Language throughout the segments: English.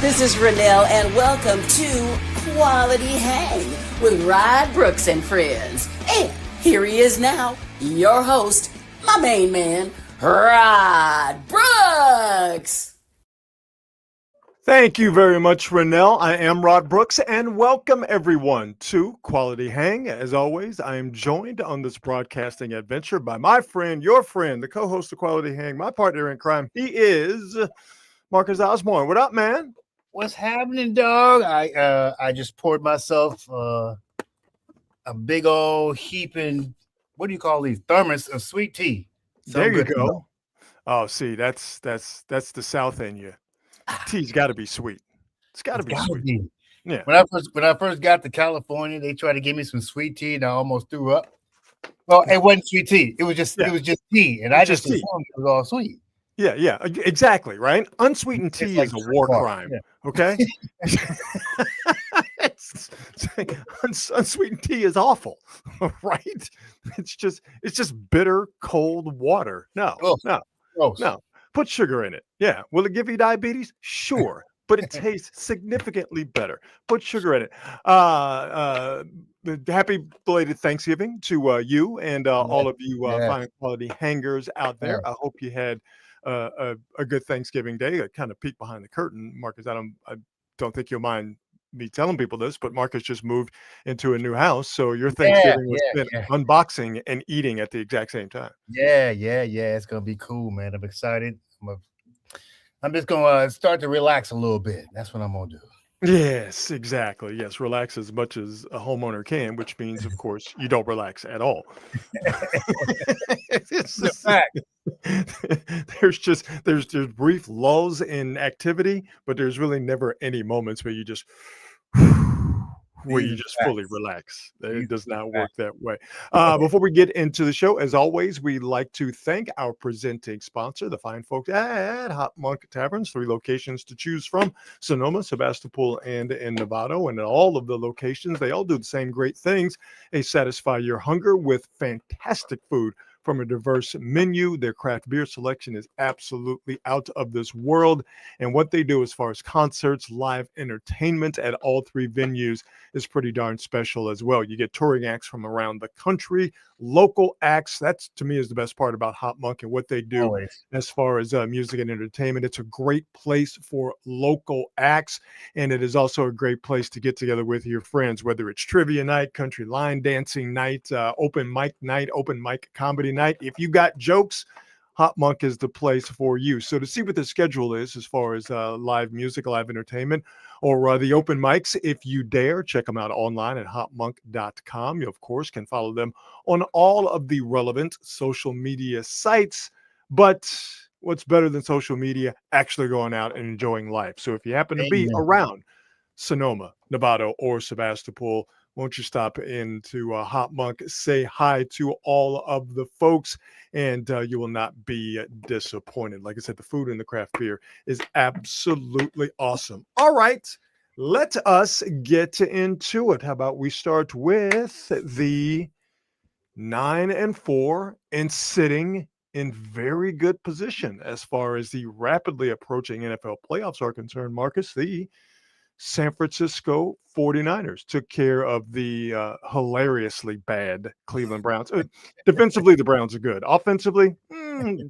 This is Renelle, and welcome to Quality Hang with Rod Brooks and friends. And here he is now, your host, my main man, Rod Brooks. Thank you very much, Renelle. I am Rod Brooks, and welcome everyone to Quality Hang. As always, I am joined on this broadcasting adventure by my friend, your friend, the co-host of Quality Hang, my partner in crime. He is Marcus Osborne. What up, man? What's happening, dog? I just poured myself a big old heaping, what do you call these, thermos of sweet tea. There you go. Oh, see, that's the South in you. Tea's got to be sweet. It's got to be sweet. Yeah. When I first got to California, they tried to give me some sweet tea, and I almost threw up. Well, it wasn't sweet tea. It was just tea, and I just assumed it was all sweet. Yeah, exactly, right? Unsweetened tea is a war crime, okay? Unsweetened tea is awful, right? It's just bitter, cold water. No. Put sugar in it. Yeah. Will it give you diabetes? Sure. But it tastes significantly better. Put sugar in it. Happy belated Thanksgiving to you and all of you fine quality hangers out there. I hope you had a good Thanksgiving day. I kind of peek behind the curtain, Marcus. I don't think you'll mind me telling people this, but Marcus just moved into a new house, so your Thanksgiving was spent unboxing and eating at the exact same time. Yeah. It's gonna be cool, man. I'm excited. I'm just gonna start to relax a little bit. That's what I'm gonna do. Yes, exactly. Yes, relax as much as a homeowner can, which means, of course, you don't relax at all. There's brief lulls in activity, but there's really never any moments where you just fully relax. It does not work that way. Before we get into the show, as always, we like to thank our presenting sponsor, the fine folks at Hot Monk Taverns. 3 locations to choose from: Sonoma, Sebastopol, and in Novato. And at all of the locations, they all do the same great things. They satisfy your hunger with fantastic food from a diverse menu. Their craft beer selection is absolutely out of this world. And what they do as far as concerts, live entertainment at all 3 venues is pretty darn special as well. You get touring acts from around the country, local acts. That's, to me, is the best part about Hot Monk and what they do as far as music and entertainment. It's a great place for local acts, and it is also a great place to get together with your friends, whether it's trivia night, country line dancing night, open mic comedy night. If you got jokes, Hot Monk is the place for you. So to see what the schedule is as far as live music, live entertainment, or the open mics, if you dare, check them out online at hotmonk.com. You, of course, can follow them on all of the relevant social media sites. But what's better than social media? Actually going out and enjoying life. So if you happen to be around Sonoma, Novato, or Sebastopol, won't you stop into Hot Monk, say hi to all of the folks, and you will not be disappointed. Like I said, the food and the craft beer is absolutely awesome. All right, let us get into it. How about we start with the 9-4 and sitting in very good position as far as the rapidly approaching NFL playoffs are concerned, Marcus. The San Francisco 49ers took care of the hilariously bad Cleveland Browns. Defensively, the Browns are good. Offensively,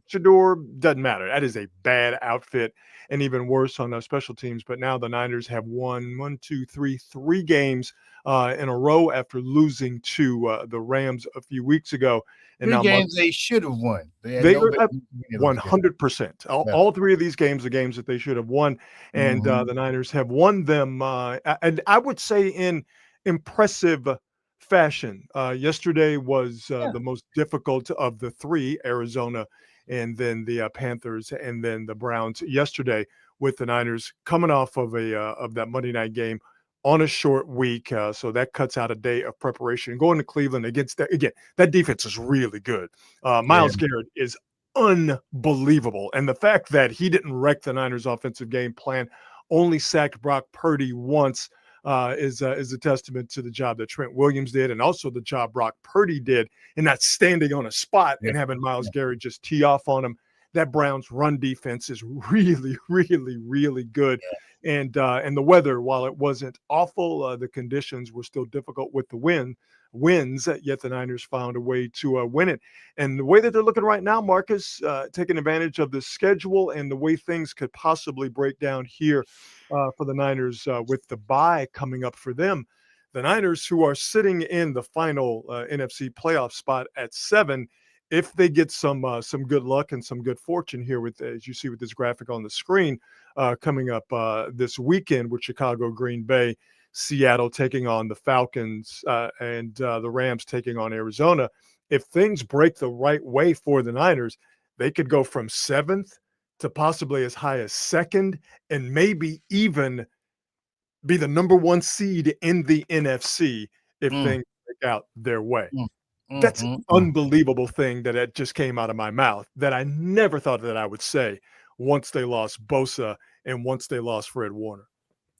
Shador doesn't matter. That is a bad outfit, and even worse on special teams. But now the Niners have won 3 games in a row after losing to the Rams a few weeks ago. And 3 games they should have won. They were 100%. All 3 of these games are games that they should have won, and the Niners have won them. And I would say in impressive fashion. Yesterday was the most difficult of the 3: Arizona, and then the Panthers, and then the Browns. Yesterday, with the Niners coming off of that Monday night game on a short week, so that cuts out a day of preparation. Going to Cleveland against that defense is really good. Myles Garrett is unbelievable, and the fact that he didn't wreck the Niners' offensive game plan, only sacked Brock Purdy once, is a testament to the job that Trent Williams did, and also the job Brock Purdy did in not standing on a spot and having Myles Garrett just tee off on him. that Browns run defense is really, really, really good. And the weather, while it wasn't awful, the conditions were still difficult with the wins. Yet the Niners found a way to win it. And the way that they're looking right now, Marcus, taking advantage of the schedule and the way things could possibly break down here for the Niners with the bye coming up for them. The Niners, who are sitting in the final NFC playoff spot at 7, if they get some good luck and some good fortune here, with as you see with this graphic on the screen, coming up this weekend with Chicago, Green Bay, Seattle taking on the Falcons, and the Rams taking on Arizona. If things break the right way for the Niners, they could go from 7th to possibly as high as 2nd, and maybe even be the number 1 seed in the NFC if things break out their way. That's an unbelievable thing that just came out of my mouth that I never thought that I would say once they lost Bosa and once they lost Fred Warner.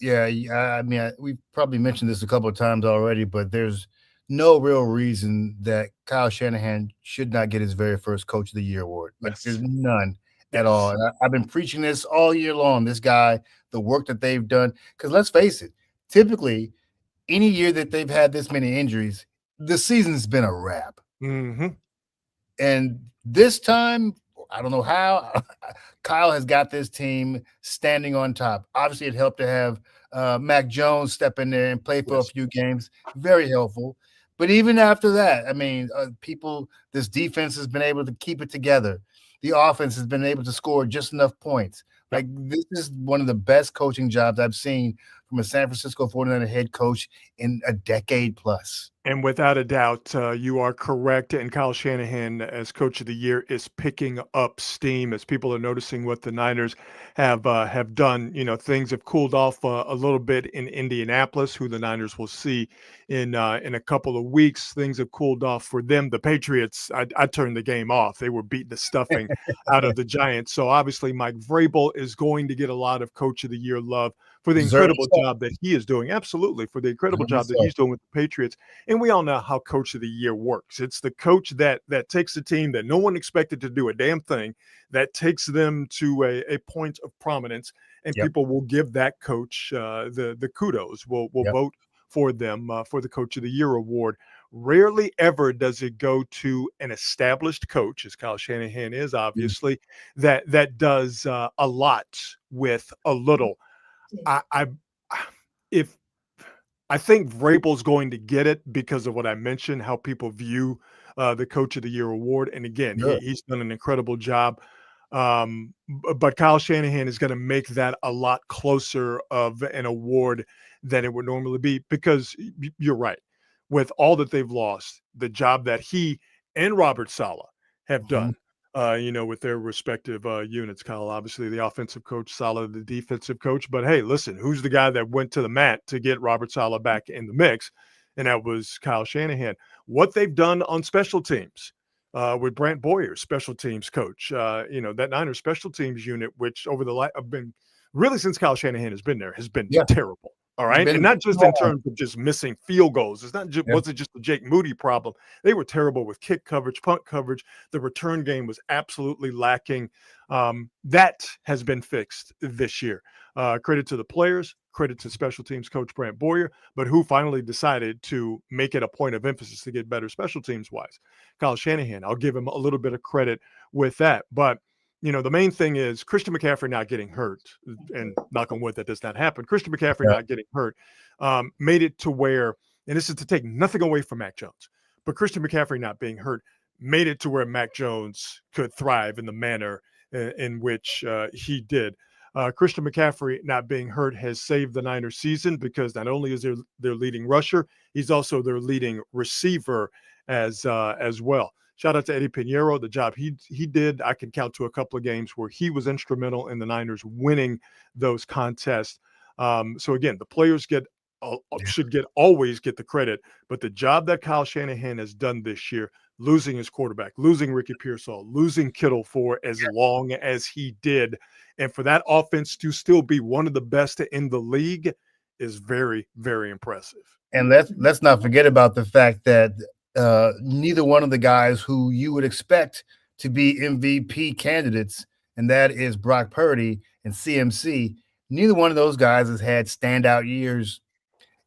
Yeah, I mean, we've probably mentioned this a couple of times already, but there's no real reason that Kyle Shanahan should not get his very first Coach of the Year award. Like, Yes. there's none at all. And I've been preaching this all year long. This guy, the work that they've done, because let's face it, typically, any year that they've had this many injuries, the season's been a wrap. Mm-hmm. And this time, I don't know how, Kyle has got this team standing on top. Obviously, it helped to have Mac Jones step in there and play for a few games. Very helpful. But even after that, I mean, this defense has been able to keep it together. The offense has been able to score just enough points. Like, this is one of the best coaching jobs I've seen from a San Francisco 49er head coach in a decade plus. And without a doubt, you are correct. And Kyle Shanahan, as Coach of the Year, is picking up steam as people are noticing what the Niners have done. You know, things have cooled off a little bit in Indianapolis, who the Niners will see in a couple of weeks. Things have cooled off for them. The Patriots, I turned the game off. They were beating the stuffing out of the Giants. So obviously, Mike Vrabel is going to get a lot of Coach of the Year love for the incredible job that he is doing. Absolutely, for the incredible job that he's doing with the Patriots. And we all know how Coach of the Year works. It's the coach that takes a team that no one expected to do a damn thing, that takes them to a point of prominence, and people will give that coach the kudos. Will vote for them for the Coach of the Year award. Rarely ever does it go to an established coach, as Kyle Shanahan is, obviously, that does a lot with a little. I think Vrabel's going to get it because of what I mentioned, how people view the Coach of the Year award. And again, he's done an incredible job. But Kyle Shanahan is going to make that a lot closer of an award than it would normally be, because you're right. With all that they've lost, the job that he and Robert Saleh have done, with their respective units. Kyle, obviously the offensive coach, Saleh, the defensive coach. But hey, listen, who's the guy that went to the mat to get Robert Saleh back in the mix? And that was Kyle Shanahan. What they've done on special teams with Brant Boyer, special teams coach, that Niners special teams unit, which over the have been really since Kyle Shanahan has been there, has been terrible. All right. And not just in terms of just missing field goals. It's not just wasn't just a Jake Moody problem. They were terrible with kick coverage, punt coverage. The return game was absolutely lacking. That has been fixed this year. Credit to the players, credit to special teams coach Brant Boyer, but who finally decided to make it a point of emphasis to get better special teams wise? Kyle Shanahan. I'll give him a little bit of credit with that. But the main thing is Christian McCaffrey not getting hurt, and knock on wood that does not happen. Christian McCaffrey not getting hurt made it to where, and this is to take nothing away from Mac Jones, but Christian McCaffrey not being hurt made it to where Mac Jones could thrive in the manner in which he did. Christian McCaffrey not being hurt has saved the Niners season, because not only is their leading rusher, he's also their leading receiver as well. Shout out to Eddie Pinheiro, the job he did. I can count to a couple of games where he was instrumental in the Niners winning those contests. So again, the players should always get the credit, but the job that Kyle Shanahan has done this year, losing his quarterback, losing Ricky Pearsall, losing Kittle for as long as he did, and for that offense to still be one of the best in the league is very, very impressive. And let's not forget about the fact that neither one of the guys who you would expect to be MVP candidates, and that is Brock Purdy and CMC. Neither one of those guys has had standout years,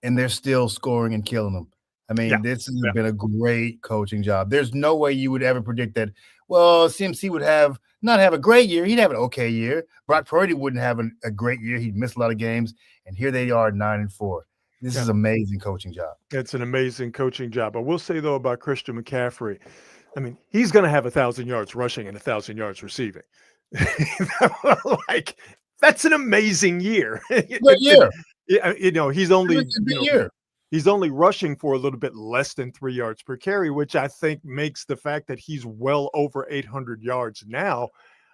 and they're still scoring and killing them. I mean, this has been a great coaching job. There's no way you would ever predict that, well, CMC would not have a great year. He'd have an okay year. Brock Purdy wouldn't have a great year. He'd miss a lot of games, and here they are 9-4. This is amazing coaching job. It's an amazing coaching job. I will say, though, about Christian McCaffrey, I mean, he's going to have 1,000 yards rushing and 1,000 yards receiving. Like, that's an amazing year. Good year. He's only he's only rushing for a little bit less than 3 yards per carry, which I think makes the fact that he's well over 800 yards now,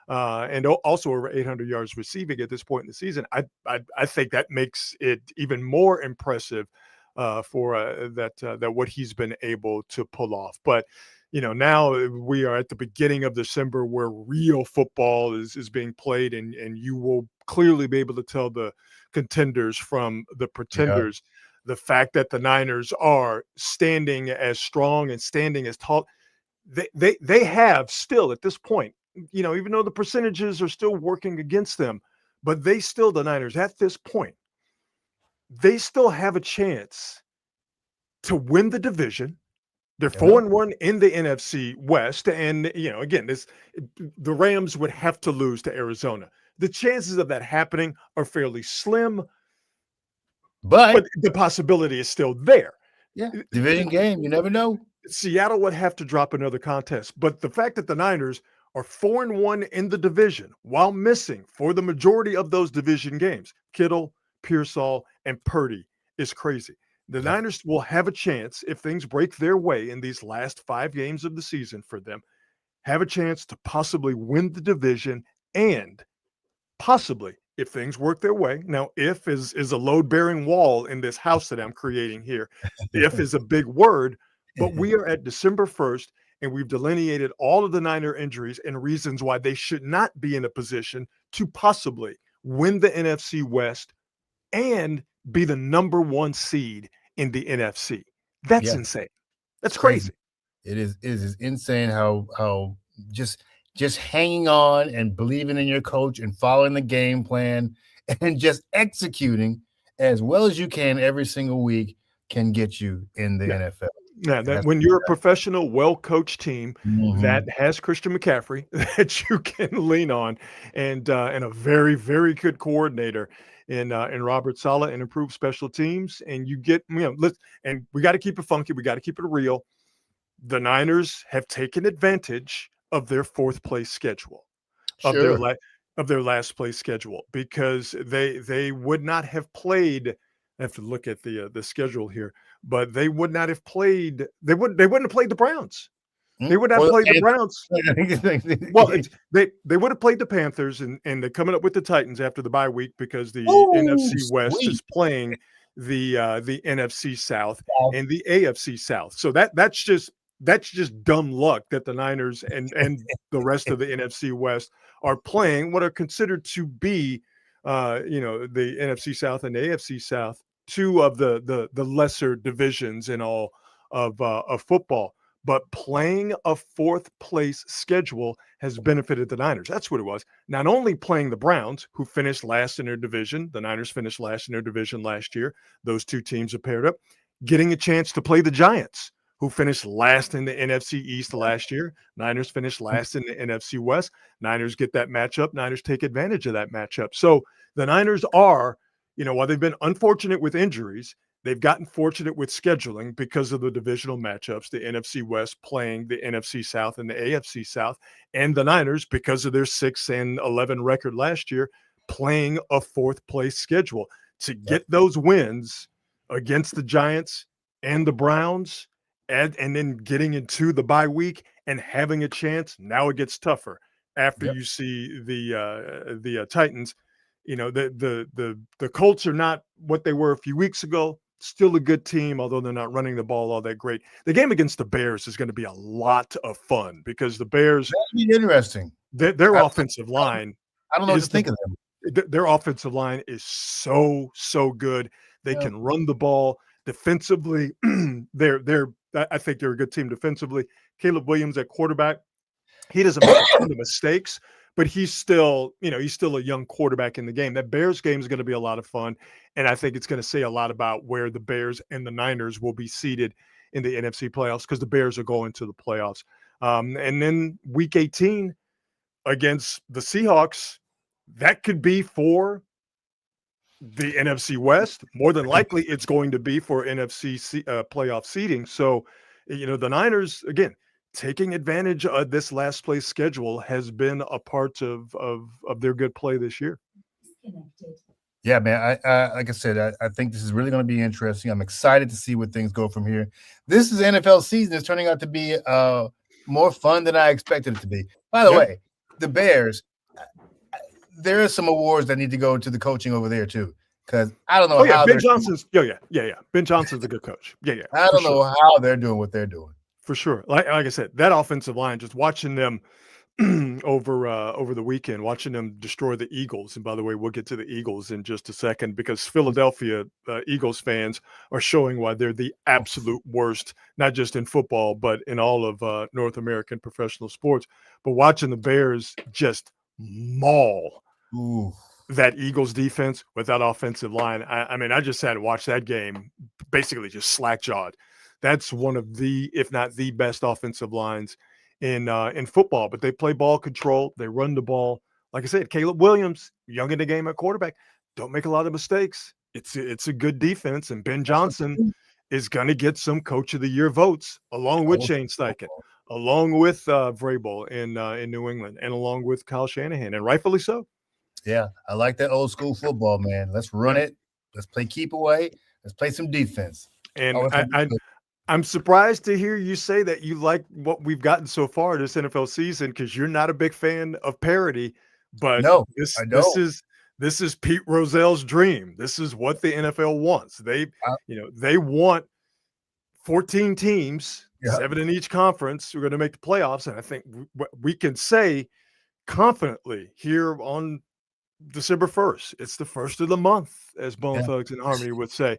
and also over 800 yards receiving at this point in the season. I think that makes it even more impressive for that what he's been able to pull off. But now we are at the beginning of December where real football is being played, and you will clearly be able to tell the contenders from the pretenders. The fact that the Niners are standing as strong and standing as tall, they have still at this point, even though the percentages are still working against them, but the Niners at this point, they still have a chance to win the division. They're 4-1 in the NFC West. And, again, the Rams would have to lose to Arizona. The chances of that happening are fairly slim, but the possibility is still there. Yeah, division game, you never know. Seattle would have to drop another contest. But the fact that the Niners are 4-1 in the division while missing for the majority of those division games, Kittle, Pearsall, and Purdy, is crazy. The Niners will have a chance, if things break their way in these last 5 games of the season for them, have a chance to possibly win the division, and possibly, if things work their way. Now, if is a load-bearing wall in this house that I'm creating here. If is a big word, but we are at December 1st, and we've delineated all of the Niner injuries and reasons why they should not be in a position to possibly win the NFC West and be the number 1 seed in the NFC. That's insane. That's crazy. It is insane how just hanging on and believing in your coach and following the game plan and just executing as well as you can every single week can get you in the NFL. Yeah, that when you're a professional, well-coached team that has Christian McCaffrey that you can lean on, and a very, very good coordinator in Robert Saleh, and improved special teams, and you get and we got to keep it funky, we got to keep it real. The Niners have taken advantage of their 4th place schedule, of their last place schedule, because they would not have played. I have to look at the schedule here, but they would not have played. They wouldn't have played the Browns. They would not have played the Browns. Well, they would have played the Panthers, and they're coming up with the Titans after the bye week, because the NFC West is playing the NFC South and the AFC South. So that's just dumb luck that the Niners and the rest of the NFC West are playing what are considered to be the NFC South and the AFC South, 2 of the lesser divisions in all of football. But playing a 4th place schedule has benefited the Niners. That's what it was. Not only playing the Browns, who finished last in their division, the Niners finished last in their division last year. Those 2 teams are paired up. Getting a chance to play the Giants, who finished last in the NFC East last year. Niners finished last in the NFC West. Niners get that matchup. Niners take advantage of that matchup. So the Niners are, while they've been unfortunate with injuries, they've gotten fortunate with scheduling because of the divisional matchups, the NFC West playing the NFC South and the AFC South, and the Niners, because of their 6-11 record last year, playing a 4th place schedule. To get those wins against the Giants and the Browns, and then getting into the bye week and having a chance, now it gets tougher after you see the Titans. The Colts are not what they were a few weeks ago. Still a good team, although they're not running the ball all that great. The game against the Bears is going to be a lot of fun, because the Bears, that'll be interesting. Their offensive line, I don't know what to think of them. Their offensive line is so good. They can run the ball defensively. I think they're a good team defensively. Caleb Williams at quarterback, He doesn't make a ton of mistakes, but he's still a young quarterback in the game. That Bears game is going to be a lot of fun, and I think it's going to say a lot about where the Bears and the Niners will be seated in the NFC playoffs because the Bears are going to the playoffs. And then Week 18 against the Seahawks, that could be for the NFC West. More than likely, it's going to be for NFC playoff seeding. So, the Niners, again, taking advantage of this last place schedule has been a part of their good play this year. Yeah, man. I like I said, I think this is really going to be interesting. I'm excited to see where things go from here. This is NFL season. It's turning out to be more fun than I expected it to be. By the way, the Bears, there are some awards that need to go to the coaching over there too. Because I don't know how Ben Johnson's Ben Johnson's a good coach. I don't know how they're doing what they're doing. For sure. Like I said, that offensive line, just watching them over the weekend, watching them destroy the Eagles. And by the way, we'll get to the Eagles in just a second because Philadelphia Eagles fans are showing why they're the absolute worst, not just in football, but in all of North American professional sports. But watching the Bears just maul that Eagles defense with that offensive line. I mean, I just had to watch that game basically just slack-jawed. That's one of the, if not the best offensive lines in football, but they play ball control. They run the ball. Like I said, Caleb Williams, young in the game at quarterback, don't make a lot of mistakes. It's a good defense, and Ben Johnson is going to get some Coach of the Year votes along with Shane Steichen, along with Vrabel in New England, and along with Kyle Shanahan, and rightfully so. Yeah, I like that old school football, man. Let's run it. Let's play keep away. Let's play some defense. And I'm surprised to hear you say that you like what we've gotten so far this NFL season because you're not a big fan of parity. But no, this is Pete Rozell's dream. This is what the NFL wants. They want 14 teams, 7 in each conference, who are going to make the playoffs. And I think we can say confidently here on December 1st, it's the first of the month, as Bone Thugs and Harmony would say.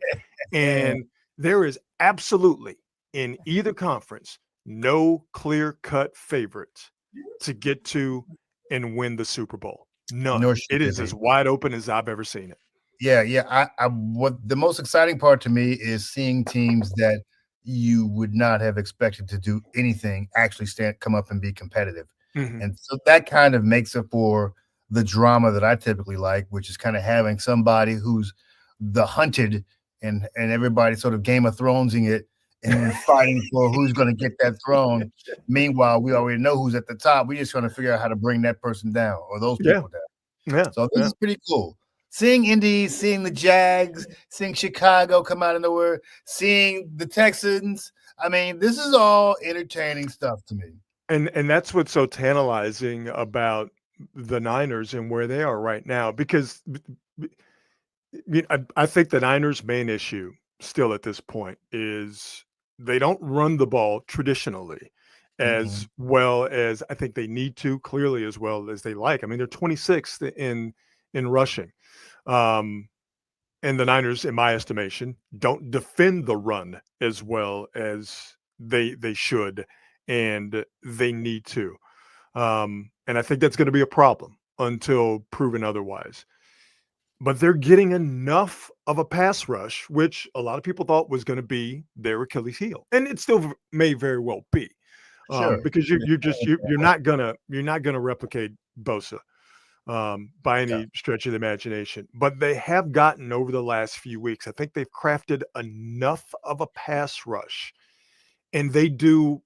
And there is absolutely in either conference no clear-cut favorites to get to and win the Super Bowl. None. It is as wide open as I've ever seen it. Yeah. What the most exciting part to me is seeing teams that you would not have expected to do anything actually come up and be competitive. Mm-hmm. And so that kind of makes it for the drama that I typically like, which is kind of having somebody who's the hunted and everybody sort of Game of Thronesing it and fighting for who's going to get that throne. Meanwhile, we already know who's at the top. We're just trying to figure out how to bring that person down or those people down. Yeah. So this is pretty cool. Seeing Indy, seeing the Jags, seeing Chicago come out of nowhere, seeing the Texans. I mean, this is all entertaining stuff to me. And that's what's so tantalizing about the Niners and where they are right now, because I think the Niners' main issue still at this point is they don't run the ball traditionally as well as I think they need to, clearly as well as they like. I mean, they're 26th in rushing. And the Niners, in my estimation, don't defend the run as well as they should, and they need to. And I think that's going to be a problem until proven otherwise. But they're getting enough of a pass rush, which a lot of people thought was going to be their Achilles heel, and it still may very well be, because you're not gonna replicate Bosa by any stretch of the imagination. But they have gotten over the last few weeks. I think they've crafted enough of a pass rush, and they do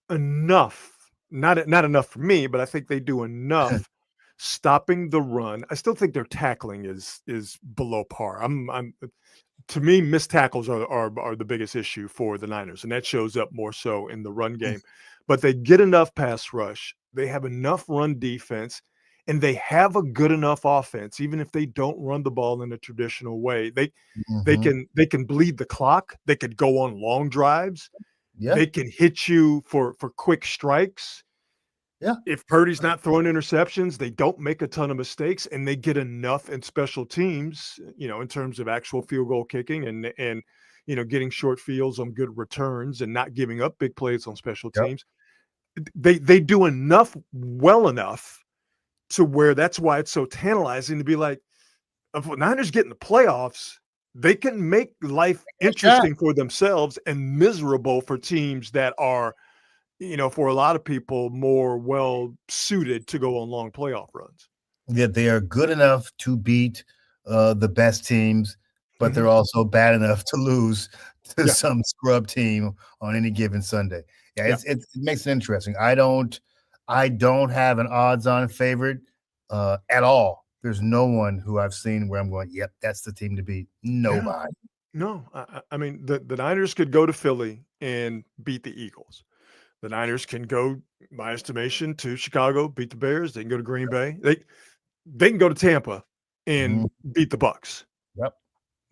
enough. Not enough for me, but I think they do enough stopping the run. I still think their tackling is below par. To me, missed tackles are the biggest issue for the Niners, and that shows up more so in the run game. But they get enough pass rush, they have enough run defense, and they have a good enough offense. Even if they don't run the ball in a traditional way, they can bleed the clock. They could go on long drives. Yeah. They can hit you for quick strikes. Yeah. If Purdy's not throwing interceptions, they don't make a ton of mistakes, and they get enough in special teams, in terms of actual field goal kicking and getting short fields on good returns and not giving up big plays on special teams. they do enough well enough to where that's why it's so tantalizing to be like, if the Niners get in the playoffs, they can make life interesting for themselves and miserable for teams that are, for a lot of people, more well suited to go on long playoff runs. Yeah, they are good enough to beat the best teams, but they're also bad enough to lose to some scrub team on any given Sunday. Yeah, it makes it interesting. I don't have an odds-on favorite at all. There's no one who I've seen where I'm going, yep, that's the team to beat. Nobody. No, I mean, the Niners could go to Philly and beat the Eagles. The Niners can go, my estimation, to Chicago, beat the Bears. They can go to Green Bay. They can go to Tampa and beat the Bucks. Yep.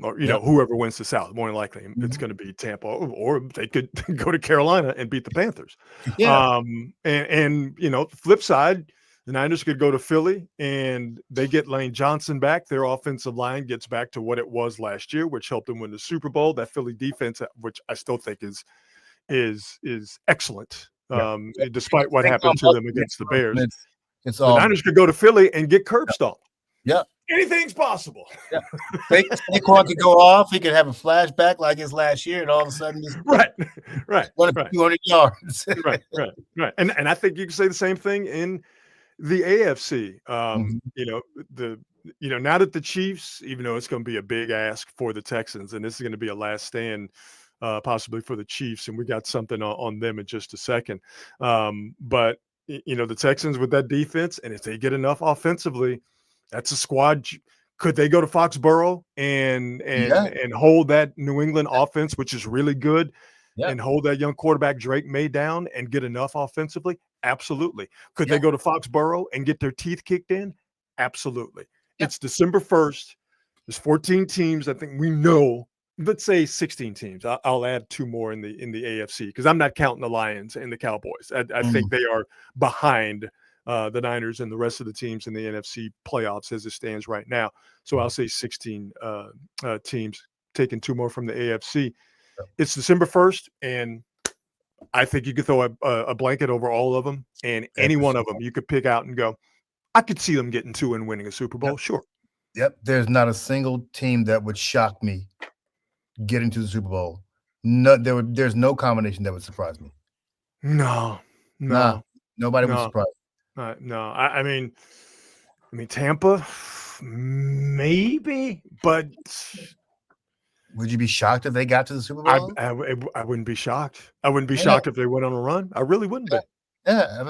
Or, whoever wins the South, more than likely, it's going to be Tampa. Or they could go to Carolina and beat the Panthers. Yeah. And flip side, the Niners could go to Philly and they get Lane Johnson back. Their offensive line gets back to what it was last year, which helped them win the Super Bowl. That Philly defense, which I still think is excellent, despite what happened to them against the Bears. The Niners could go to Philly and get curb stomped. Yeah. Anything's possible. Yeah. Saquon could go off. He could have a flashback like his last year, and all of a sudden, right. 200 yards. right. And I think you can say the same thing in the AFC. Now that the Chiefs, even though it's going to be a big ask for the Texans, and this is going to be a last stand possibly for the Chiefs, and we got something on them in just a second. But the Texans with that defense, and if they get enough offensively, that's a squad. Could they go to Foxborough and hold that New England offense, which is really good, and hold that young quarterback Drake May down and get enough offensively? Absolutely. Could they go to Foxborough and get their teeth kicked in? Absolutely. It's December 1st. There's 14 teams. I think we know. Let's say 16 teams. I'll add 2 more in the AFC because I'm not counting the Lions and the Cowboys. I think they are behind the Niners and the rest of the teams in the NFC playoffs as it stands right now. So I'll say 16 teams, taking 2 more from the AFC. It's December 1st, and I think you could throw a blanket over all of them, and any one of them you could pick out and go, I could see them getting 2 and winning a Super Bowl. Sure. Yep. There's not a single team that would shock me getting to the Super Bowl. No, there's no combination that would surprise me. No. Nobody would surprise me. No, I mean, Tampa, maybe, but would you be shocked if they got to the Super Bowl? I wouldn't be shocked. I wouldn't be shocked if they went on a run. I really wouldn't be. Yeah,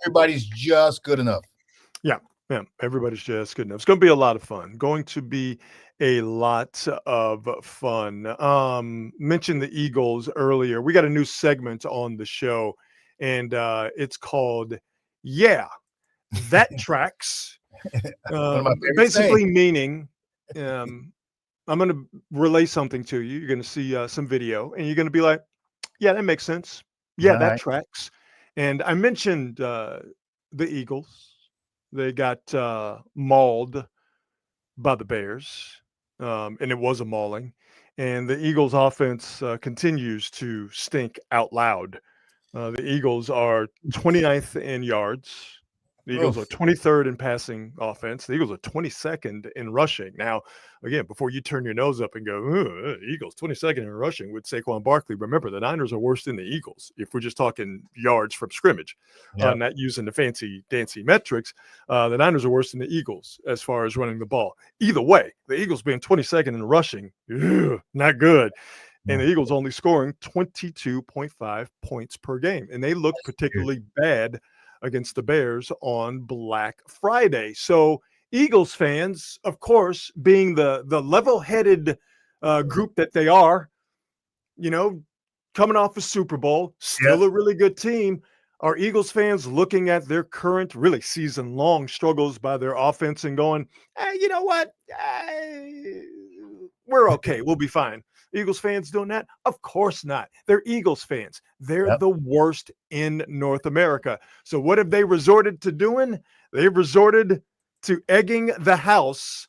everybody's just good enough. Yeah, everybody's just good enough. It's going to be a lot of fun. Going to be a lot of fun. Mentioned the Eagles earlier. We got a new segment on the show, and it's called Yeah, That Tracks. Basically meaning I'm going to relay something to you. You're going to see some video, and you're going to be like, yeah, that makes sense. Yeah, that tracks. And I mentioned the Eagles. They got mauled by the Bears, and it was a mauling. And the Eagles' offense continues to stink out loud. The Eagles are 29th in yards. The Eagles are 23rd in passing offense. The Eagles are 22nd in rushing. Now, again, before you turn your nose up and go, Eagles 22nd in rushing with Saquon Barkley, remember the Niners are worse than the Eagles if we're just talking yards from scrimmage, not using the fancy dancy metrics. The Niners are worse than the Eagles as far as running the ball. Either way, the Eagles being 22nd in rushing, not good. And the Eagles only scoring 22.5 points per game. And they look particularly bad against the Bears on Black Friday. So Eagles fans, of course, being the level-headed group that they are, coming off a Super Bowl, still a really good team. Are Eagles fans looking at their current, really season-long struggles by their offense and going, hey, you know what? We're okay. We'll be fine. Eagles fans doing that? Of course not. They're Eagles fans. They're the worst in North America. So what have they resorted to doing? They've resorted to egging the house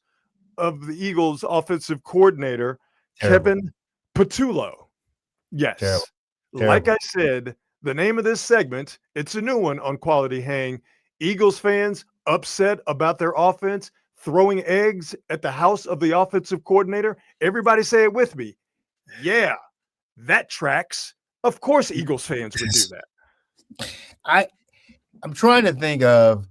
of the Eagles offensive coordinator, Kevin Patullo. Yes. Terrible. Like I said, The name of this segment, it's a new one on Quality Hang. Eagles fans upset about their offense throwing eggs at the house of the offensive coordinator. Everybody say it with me. Yeah, that tracks. Of course, Eagles fans would do that. I'm trying to think of,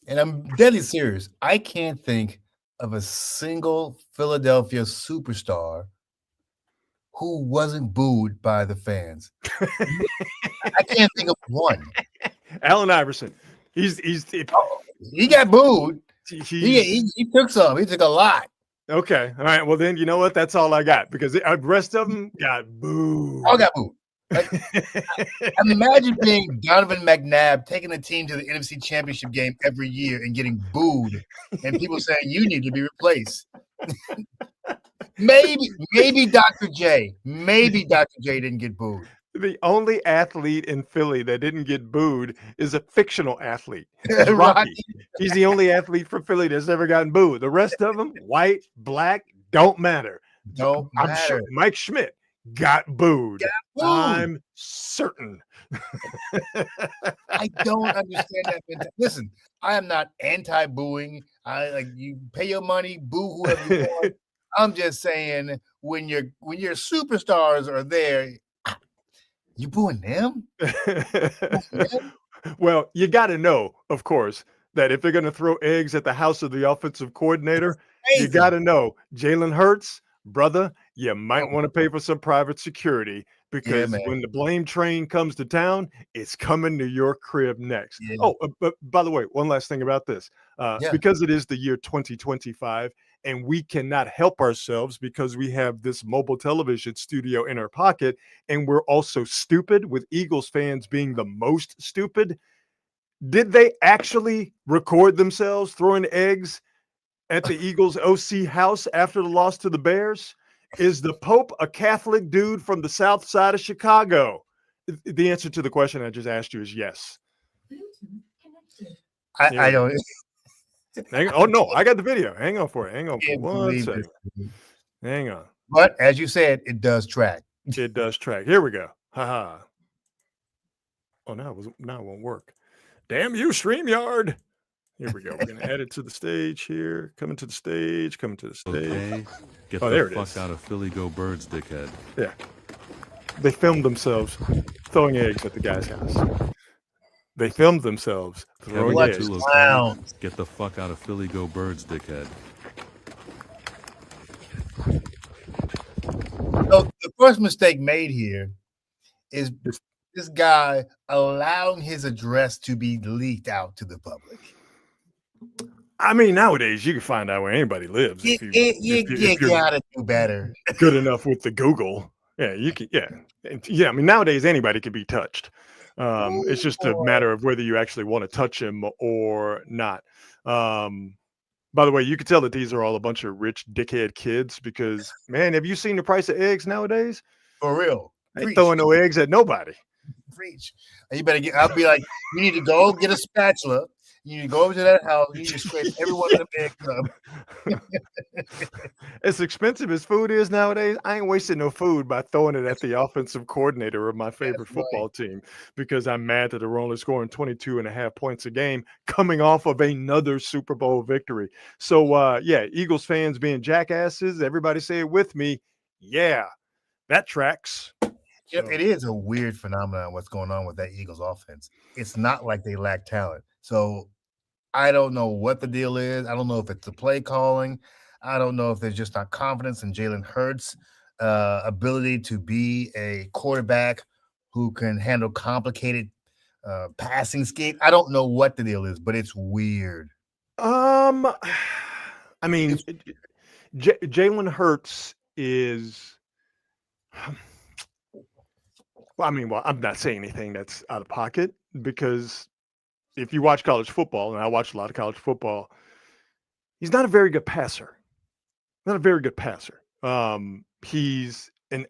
and I'm deadly serious, I can't think of a single Philadelphia superstar who wasn't booed by the fans. I can't think of one. Allen Iverson. He got booed. He took some. He took a lot. Okay. All right. Well, then you know what? That's all I got because the rest of them got booed. All got booed. Like, imagine being Donovan McNabb taking a team to the NFC Championship game every year and getting booed, and people saying you need to be replaced. Maybe Dr. J. Maybe Dr. J didn't get booed. The only athlete in Philly that didn't get booed is a fictional athlete. It's Rocky. He's the only athlete from Philly that's ever gotten booed. The rest of them, white, black, don't matter. I'm sure Mike Schmidt got booed. I'm certain. I don't understand that. Listen, I am not anti-booing. I like you pay your money, boo whoever you want. I'm just saying when your superstars are there, you booing them? Well, you got to know, of course, that if they're going to throw eggs at the house of the offensive coordinator, you got to know Jalen Hurts, brother, you might want to pay for some private security because when the blame train comes to town, it's coming to your crib next. Yeah. Oh, but by the way, one last thing about this. Because it is the year 2025 and we cannot help ourselves because we have this mobile television studio in our pocket and we're also stupid, with Eagles fans being the most stupid. Did they actually record themselves throwing eggs at the Eagles OC house after the loss to the Bears? Is the Pope a Catholic dude from the south side of Chicago? The answer to the question I just asked you is yes. I don't. Oh, no, I got the video. Hang on for it. Hang on for 1 second. Hang on. But as you said, it does track. It does track. Here we go. Ha. Oh, now it won't work. Damn you, StreamYard. Here we go. We're going to add it to the stage here. Coming to the stage. Okay. Get the fuck out of Philly, go Birds, dickhead. Yeah. They filmed themselves throwing eggs at the guy's house. They filmed themselves throwing eggs. Get the fuck out of Philly, go Birds, dickhead. So the first mistake made here is this guy allowing his address to be leaked out to the public. I mean, nowadays you can find out where anybody lives. You gotta do better. Good enough with the Google. Yeah, you can. Yeah. I mean, nowadays anybody can be touched. It's just a matter of whether you actually want to touch him or not. By the way, you can tell that these are all a bunch of rich dickhead kids because, man, have you seen the price of eggs nowadays? For real. They ain't throwing no eggs at nobody. Preach. You better I'll be like, you need to go get a spatula. You need to go over to that house. You need to scrape every one of them eggs up. As expensive as food is nowadays, I ain't wasting no food by throwing it at the offensive coordinator of my favorite football team because I'm mad that they're only scoring 22.5 points a game coming off of another Super Bowl victory. So, Eagles fans being jackasses, everybody say it with me. Yeah, that tracks. Yeah, it is a weird phenomenon what's going on with that Eagles offense. It's not like they lack talent. So I don't know what the deal is. I don't know if it's the play calling. I don't know if there's just not confidence in Jalen Hurts' ability to be a quarterback who can handle complicated passing scheme. I don't know what the deal is, but it's weird. I mean, Jalen Hurts is. Well, I'm not saying anything that's out of pocket because if you watch college football, and I watch a lot of college football, he's not a very good passer. Not a very good passer. He's an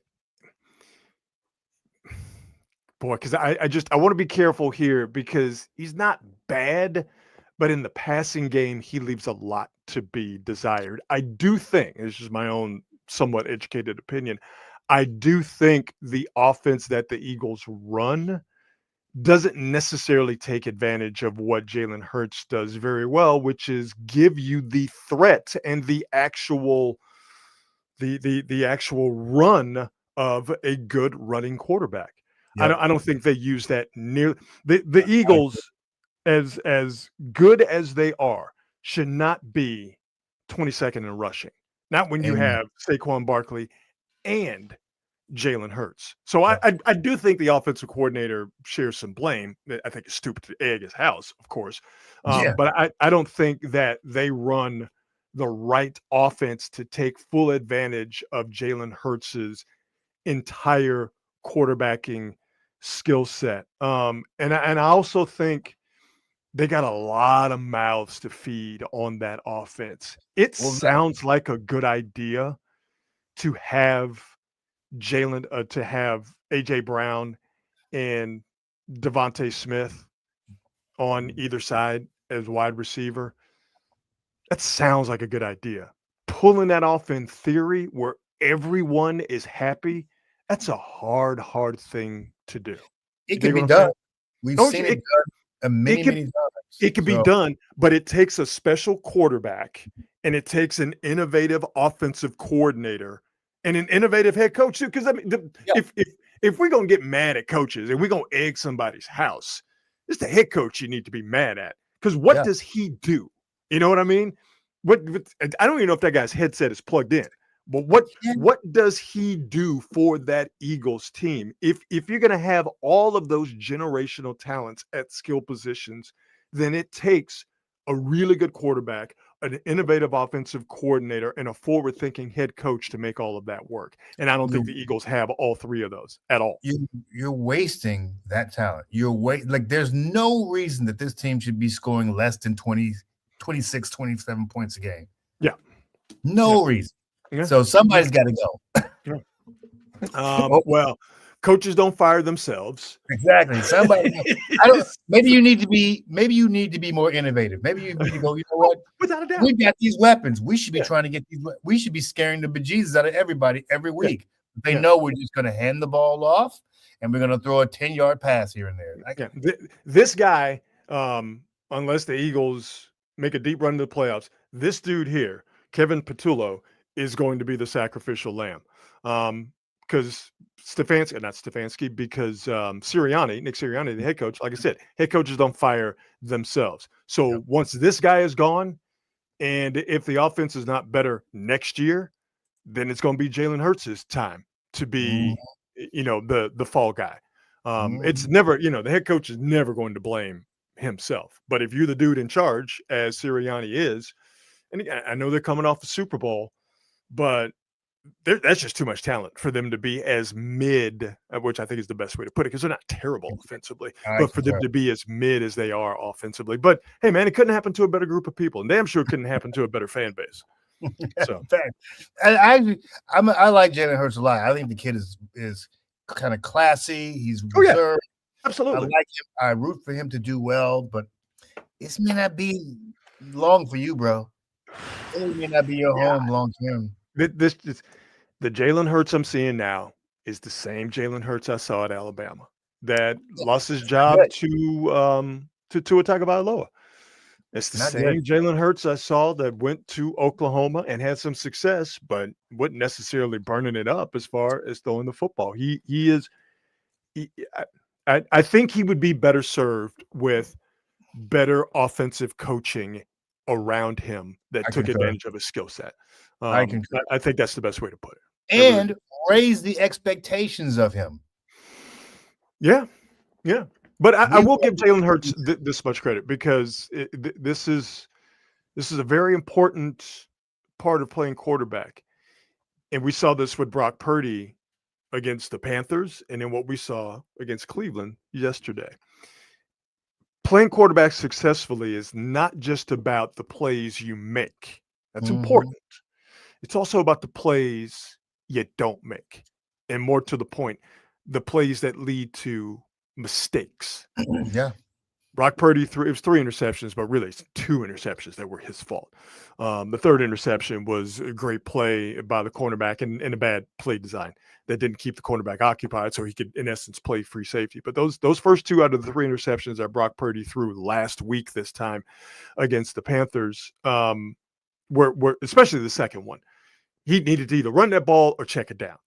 boy, because I want to be careful here because he's not bad, but in the passing game, he leaves a lot to be desired. I do think, this is my own somewhat educated opinion, I do think the offense that the Eagles run doesn't necessarily take advantage of what Jalen Hurts does very well, which is give you the threat and the actual run of a good running quarterback. Yep. I don't think they use that near the Eagles, as good as they are, should not be 22nd in rushing. Not when you Amen. have Saquon Barkley and Jalen Hurts. So Yeah. I do think the offensive coordinator shares some blame. I think it's stupid to egg his house, of course. Yeah. But I don't think that they run the right offense to take full advantage of Jalen Hurts's entire quarterbacking skill set. And I also think they got a lot of mouths to feed on that offense. It Well, sounds like a good idea to have to have AJ Brown and Devontae Smith on either side as wide receiver. That sounds like a good idea. Pulling that off in theory where everyone is happy, that's a hard thing to do. it You can dig be what I'm done. saying? We've Oh, seen it it done many times. It can be So, done, but it takes a special quarterback and it takes an innovative offensive coordinator and an innovative head coach too. Because I mean, Yeah. if we're gonna get mad at coaches and we're gonna egg somebody's house, it's the head coach you need to be mad at. Because what Yeah. does he do? You know what I mean? I don't even know if that guy's headset is plugged in. But Yeah. what does he do for that Eagles team? If you're going to have all of those generational talents at skill positions, then it takes a really good quarterback, an innovative offensive coordinator, and a forward-thinking head coach to make all of that work. And I don't think the Eagles have all three of those at all. You're wasting that talent. Like there's no reason that this team should be scoring less than 20, 26, 27 points a game. Yeah. No reason. Yeah. So somebody's got to go. Well, coaches don't fire themselves. Exactly. Somebody. Maybe you need to be more innovative. Maybe you need to go, you know what? Without a doubt. We've got these weapons. We should be trying to get these. We should be scaring the bejesus out of everybody every week. They know we're just going to hand the ball off and we're going to throw a 10-yard pass here and there. This guy, unless the Eagles make a deep run to the playoffs, this dude here, Kevin Patullo, is going to be the sacrificial lamb. Because Nick Sirianni, the head coach, like I said, head coaches don't fire themselves. So once this guy is gone, and if the offense is not better next year, then it's going to be Jalen Hurts' time to be, the fall guy. It's never, the head coach is never going to blame himself. But if you're the dude in charge, as Sirianni is, and I know they're coming off the Super Bowl, but that's just too much talent for them to be as mid, which I think is the best way to put it, because they're not terrible offensively, but for them to be as mid as they are offensively. But hey, man, it couldn't happen to a better group of people, and damn sure it couldn't happen to a better fan base. So I like Jalen Hurts a lot. I think the kid is kind of classy. He's reserved. Absolutely. I like him. I root for him to do well, but this may not be long for you, bro. It may not be your home long term. This the Jalen Hurts I'm seeing now is the same Jalen Hurts I saw at Alabama that lost his job to Tua Tagovailoa. It's the same Jalen Hurts I saw that went to Oklahoma and had some success, but wasn't necessarily burning it up as far as throwing the football. I think he would be better served with better offensive coaching around him that took advantage of his skill set. I think that's the best way to put it. And raise the expectations of him. Yeah. But I will give Jalen Hurts this much credit because this is a very important part of playing quarterback. And we saw this with Brock Purdy against the Panthers and then what we saw against Cleveland yesterday. Playing quarterback successfully is not just about the plays you make. That's important. It's also about the plays you don't make. And more to the point, the plays that lead to mistakes. Yeah. Brock Purdy it was 3 interceptions, but really it's 2 interceptions that were his fault. The third interception was a great play by the cornerback and a bad play design that didn't keep the cornerback occupied, so he could, in essence, play free safety. But those first 2 out of the 3 interceptions that Brock Purdy threw last week, this time against the Panthers, were especially the second one. He needed to either run that ball or check it down.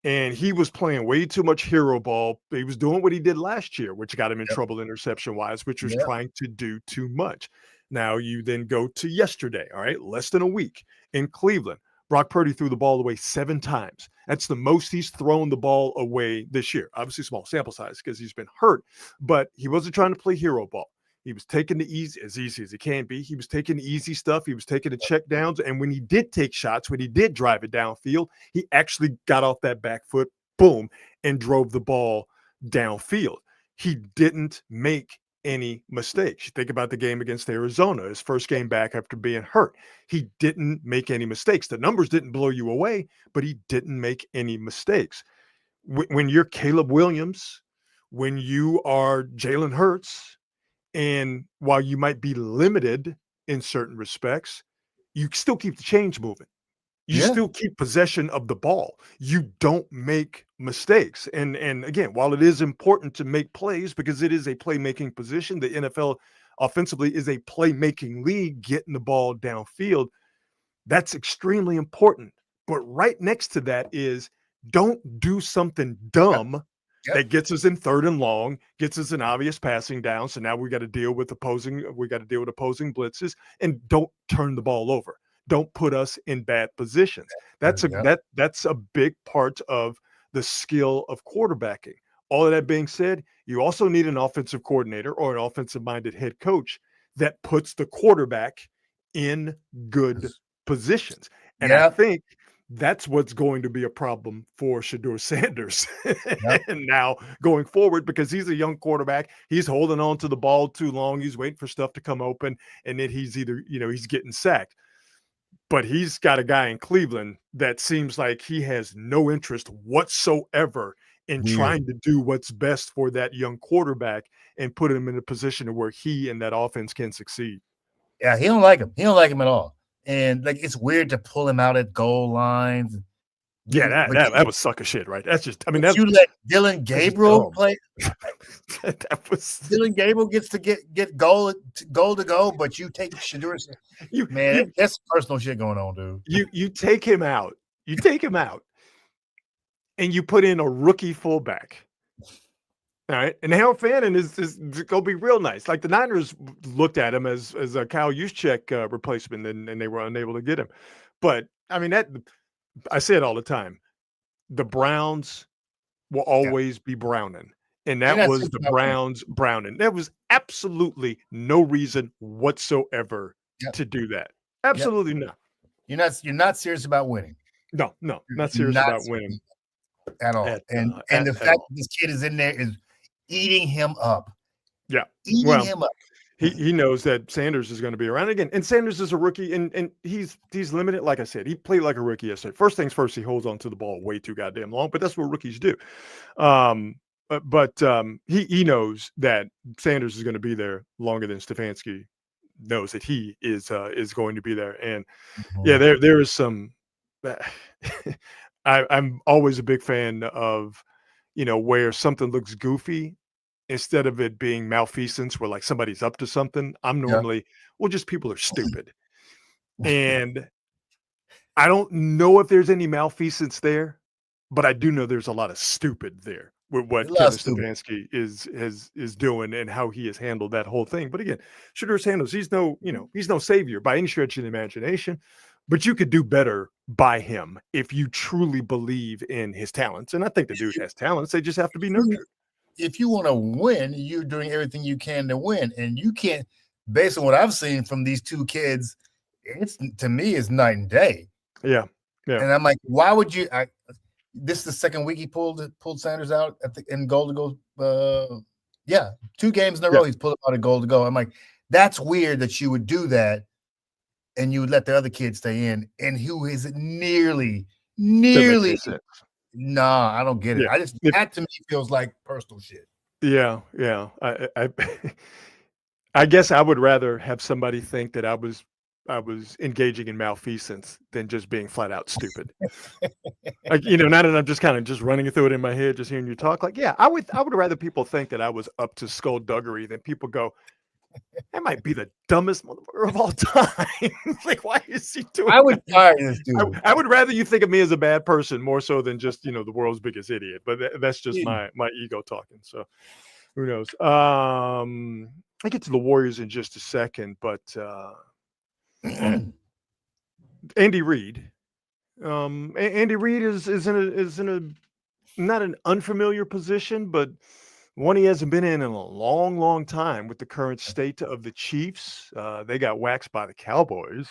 And he was playing way too much hero ball. He was doing what he did last year, which got him in trouble interception-wise, which was trying to do too much. Now you then go to yesterday, all right, less than a week in Cleveland. Brock Purdy threw the ball away 7 times. That's the most he's thrown the ball away this year. Obviously, small sample size because he's been hurt, but he wasn't trying to play hero ball. He was taking the easy as it can be. He was taking the easy stuff. He was taking the check downs. And when he did take shots, when he did drive it downfield, he actually got off that back foot, boom, and drove the ball downfield. He didn't make any mistakes. You think about the game against Arizona, his first game back after being hurt. He didn't make any mistakes. The numbers didn't blow you away, but he didn't make any mistakes. When you're Caleb Williams, when you are Jalen Hurts, and while you might be limited in certain respects, you still keep the chains moving. You still keep possession of the ball. You don't make mistakes. And again, while it is important to make plays because it is a playmaking position, the NFL offensively is a playmaking league, getting the ball downfield. That's extremely important. But right next to that is don't do something dumb that gets us in 3rd and long, gets us an obvious passing down. So now we got to deal with opposing blitzes, and don't turn the ball over. Don't put us in bad positions. That's a big part of the skill of quarterbacking. All of that being said, you also need an offensive coordinator or an offensive-minded head coach that puts the quarterback in good positions. And I think that's what's going to be a problem for Shedeur Sanders and now going forward, because he's a young quarterback. He's holding on to the ball too long. He's waiting for stuff to come open, and then he's either, he's getting sacked. But he's got a guy in Cleveland that seems like he has no interest whatsoever in trying to do what's best for that young quarterback and put him in a position where he and that offense can succeed. Yeah, he don't like him. He don't like him at all. And it's weird to pull him out at goal lines. Yeah, that was sucker shit, right? That's just, you let Dylan Gabriel play. Dylan Gabriel gets to get goal to go, but you take Shedeur. That's personal shit going on, dude. You take him out. And you put in a rookie fullback. All right. And Harold Fannin is going to be real nice. Like the Niners looked at him as a Kyle Juszczyk replacement, and they were unable to get him. But I say it all the time. The Browns will always be Browning. And that was the Browns Browning. There was absolutely no reason whatsoever to do that. Absolutely not. You're not serious about winning. No, not serious about winning at all. And the fact that this kid is in there is eating him up. Yeah. Eating him up. He knows that Sanders is going to be around again. And Sanders is a rookie, and he's limited. Like I said, he played like a rookie yesterday. First things first, he holds on to the ball way too goddamn long, but that's what rookies do. But he knows that Sanders is going to be there longer than Stefanski knows that he is going to be there. And there is some I'm always a big fan of, where something looks goofy, instead of it being malfeasance where like somebody's up to something. I'm normally, just people are stupid. And I don't know if there's any malfeasance there, but I do know there's a lot of stupid there with what Kevin Stefanski is doing and how he has handled that whole thing. But again, Shedeur Sanders, he's no savior by any stretch of the imagination, but you could do better by him if you truly believe in his talents. And I think the dude has talents. They just have to be nurtured. If you want to win, you're doing everything you can to win. And you can't, based on what I've seen from these two kids, to me, it's night and day. Yeah. And I'm like, why would you? This is the second week he pulled Sanders out in goal to go. 2 games in a row he's pulled him out of goal to go. I'm like, that's weird that you would do that, and you would let the other kid stay in, and who is nearly. Nah, I don't get it. That to me feels like personal shit. Yeah. I guess I would rather have somebody think that I was engaging in malfeasance than just being flat out stupid. Like, now that I'm just kind of just running through it in my head, just hearing you talk, like, yeah, I would rather people think that I was up to skullduggery than people go, that might be the dumbest motherfucker of all time. Like, why is he doing I would that? fire this dude. I would rather you think of me as a bad person more so than just, the world's biggest idiot. But that's just my ego talking. So who knows? I get to the Warriors in just a second, but Andy Reid. Andy Reid is in a not an unfamiliar position, but one he hasn't been in a long, long time with the current state of the Chiefs. They got waxed by the Cowboys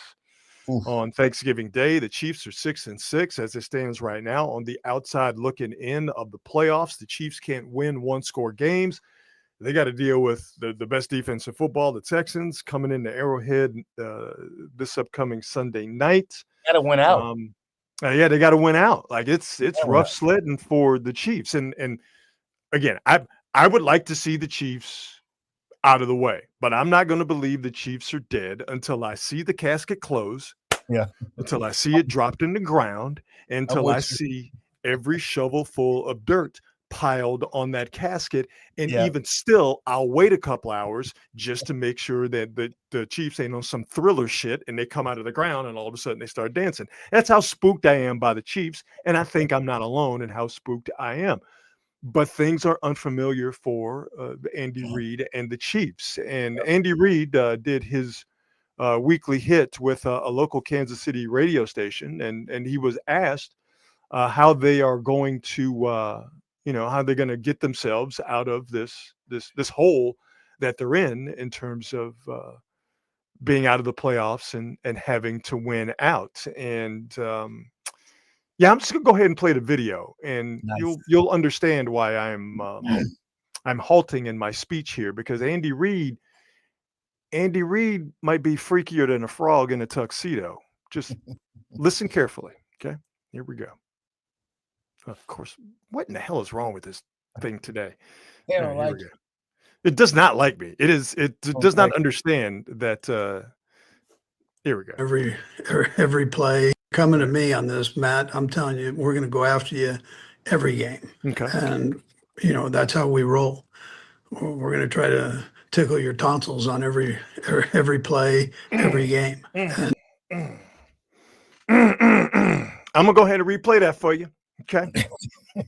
on Thanksgiving Day. The Chiefs are 6-6 as it stands right now. On the outside looking in of the playoffs, the Chiefs can't win one-score games. They got to deal with the best defense in football, the Texans, coming into Arrowhead this upcoming Sunday night. Got to win out. Yeah, they got to win out. Like it's rough sledding for the Chiefs. And again, I would like to see the Chiefs out of the way, but I'm not going to believe the Chiefs are dead until I see the casket close. Yeah. Until I see it dropped in the ground, until I see every shovel full of dirt piled on that casket. And even still, I'll wait a couple hours just to make sure that the Chiefs ain't on some thriller shit and they come out of the ground and all of a sudden they start dancing. That's how spooked I am by the Chiefs. And I think I'm not alone in how spooked I am. But things are unfamiliar for Andy Reid and the Chiefs. And Andy Reid did his weekly hit with a local Kansas City radio station. And he was asked how they are going to how they're going to get themselves out of this hole that they're in terms of being out of the playoffs and having to win out. And I'm just gonna go ahead and play the video, and you'll understand why I'm halting in my speech here, because Andy Reid might be freakier than a frog in a tuxedo. Just listen carefully, okay? Here we go. Of course, what in the hell is wrong with this thing today? Yeah, here we go. It does not like me. It does not understand that. Here we go. Every play coming to me on this, Matt. I'm telling you, we're going to go after you every game. Okay. And that's how we roll. We're going to try to tickle your tonsils on every play, every game. I'm gonna go ahead and replay that for you. Okay.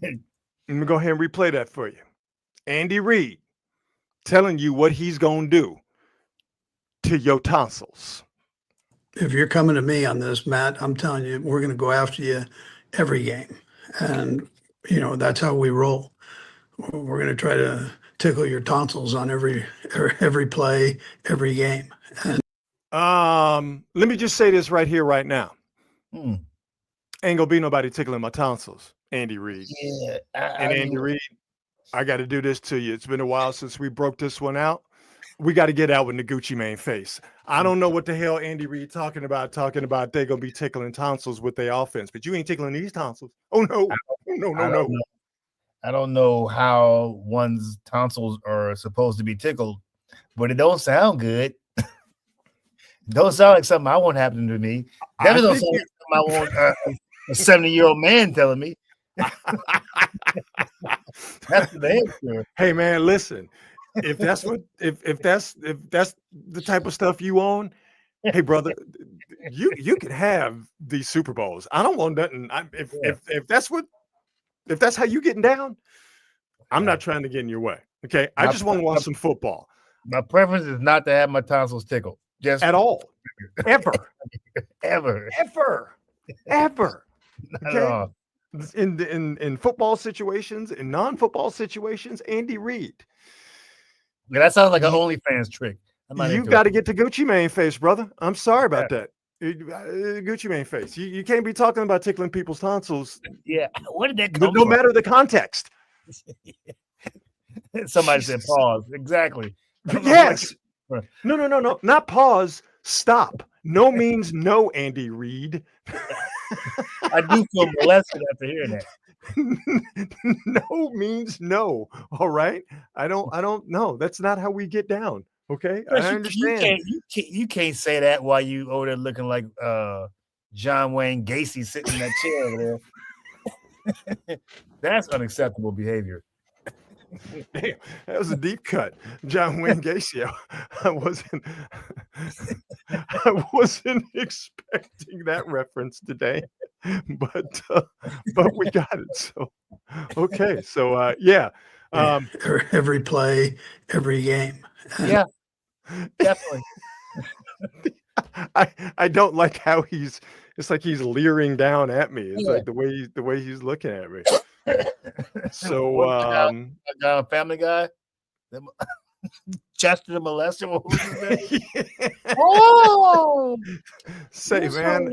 I'm gonna go ahead and replay that for you. Andy Reid telling you what he's gonna do to your tonsils. If you're coming to me on this, Matt, I'm telling you, we're going to go after you every game. And, that's how we roll. We're going to try to tickle your tonsils on every play, every game. And let me just say this right here, right now. Ain't gonna be nobody tickling my tonsils, Andy Reid. Yeah. Andy Reid, I got to do this to you. It's been a while since we broke this one out. We got to get out with the Gucci Mane face. I don't know what the hell Andy Reid talking about they're going to be tickling tonsils with their offense, but you ain't tickling these tonsils. Oh, no. No. I don't know how one's tonsils are supposed to be tickled, but it don't sound good. Don't sound like something I want happen to me. That don't sound like something I want a 70-year-old man telling me. That's the answer. Hey, man, listen. If that's the type of stuff you own, hey brother, you can have these Super Bowls. I don't want nothing. If that's how you getting down, I'm not trying to get in your way. Okay, I just want to watch some football. My preference is not to have my tonsils tickled, just at all, ever. Okay, in football situations, in non-football situations, Andy Reid. Yeah, that sounds like an OnlyFans trick. You got to get the Gucci Mane face, brother. I'm sorry about that. Gucci Mane face. You can't be talking about tickling people's tonsils. Yeah, where did that come from? No matter the context. Somebody said pause. Exactly. Yes. No. Not pause. Stop. No means no, Andy Reid. I do feel molested after hearing that. No means no. All right. I don't know. That's not how we get down. Okay, Chris, I understand. You can't say that while you over there looking like John Wayne Gacy sitting in that chair over there. That's unacceptable behavior. Damn, that was a deep cut, John Wayne Gacy. I wasn't expecting that reference today, but we got it. So okay, so yeah, every play, every game. Yeah, definitely. I don't like how it's like he's leering down at me. It's like the way he's looking at me. So What was the guy on Family Guy? Chester the molester. What was his name? Oh, say, man,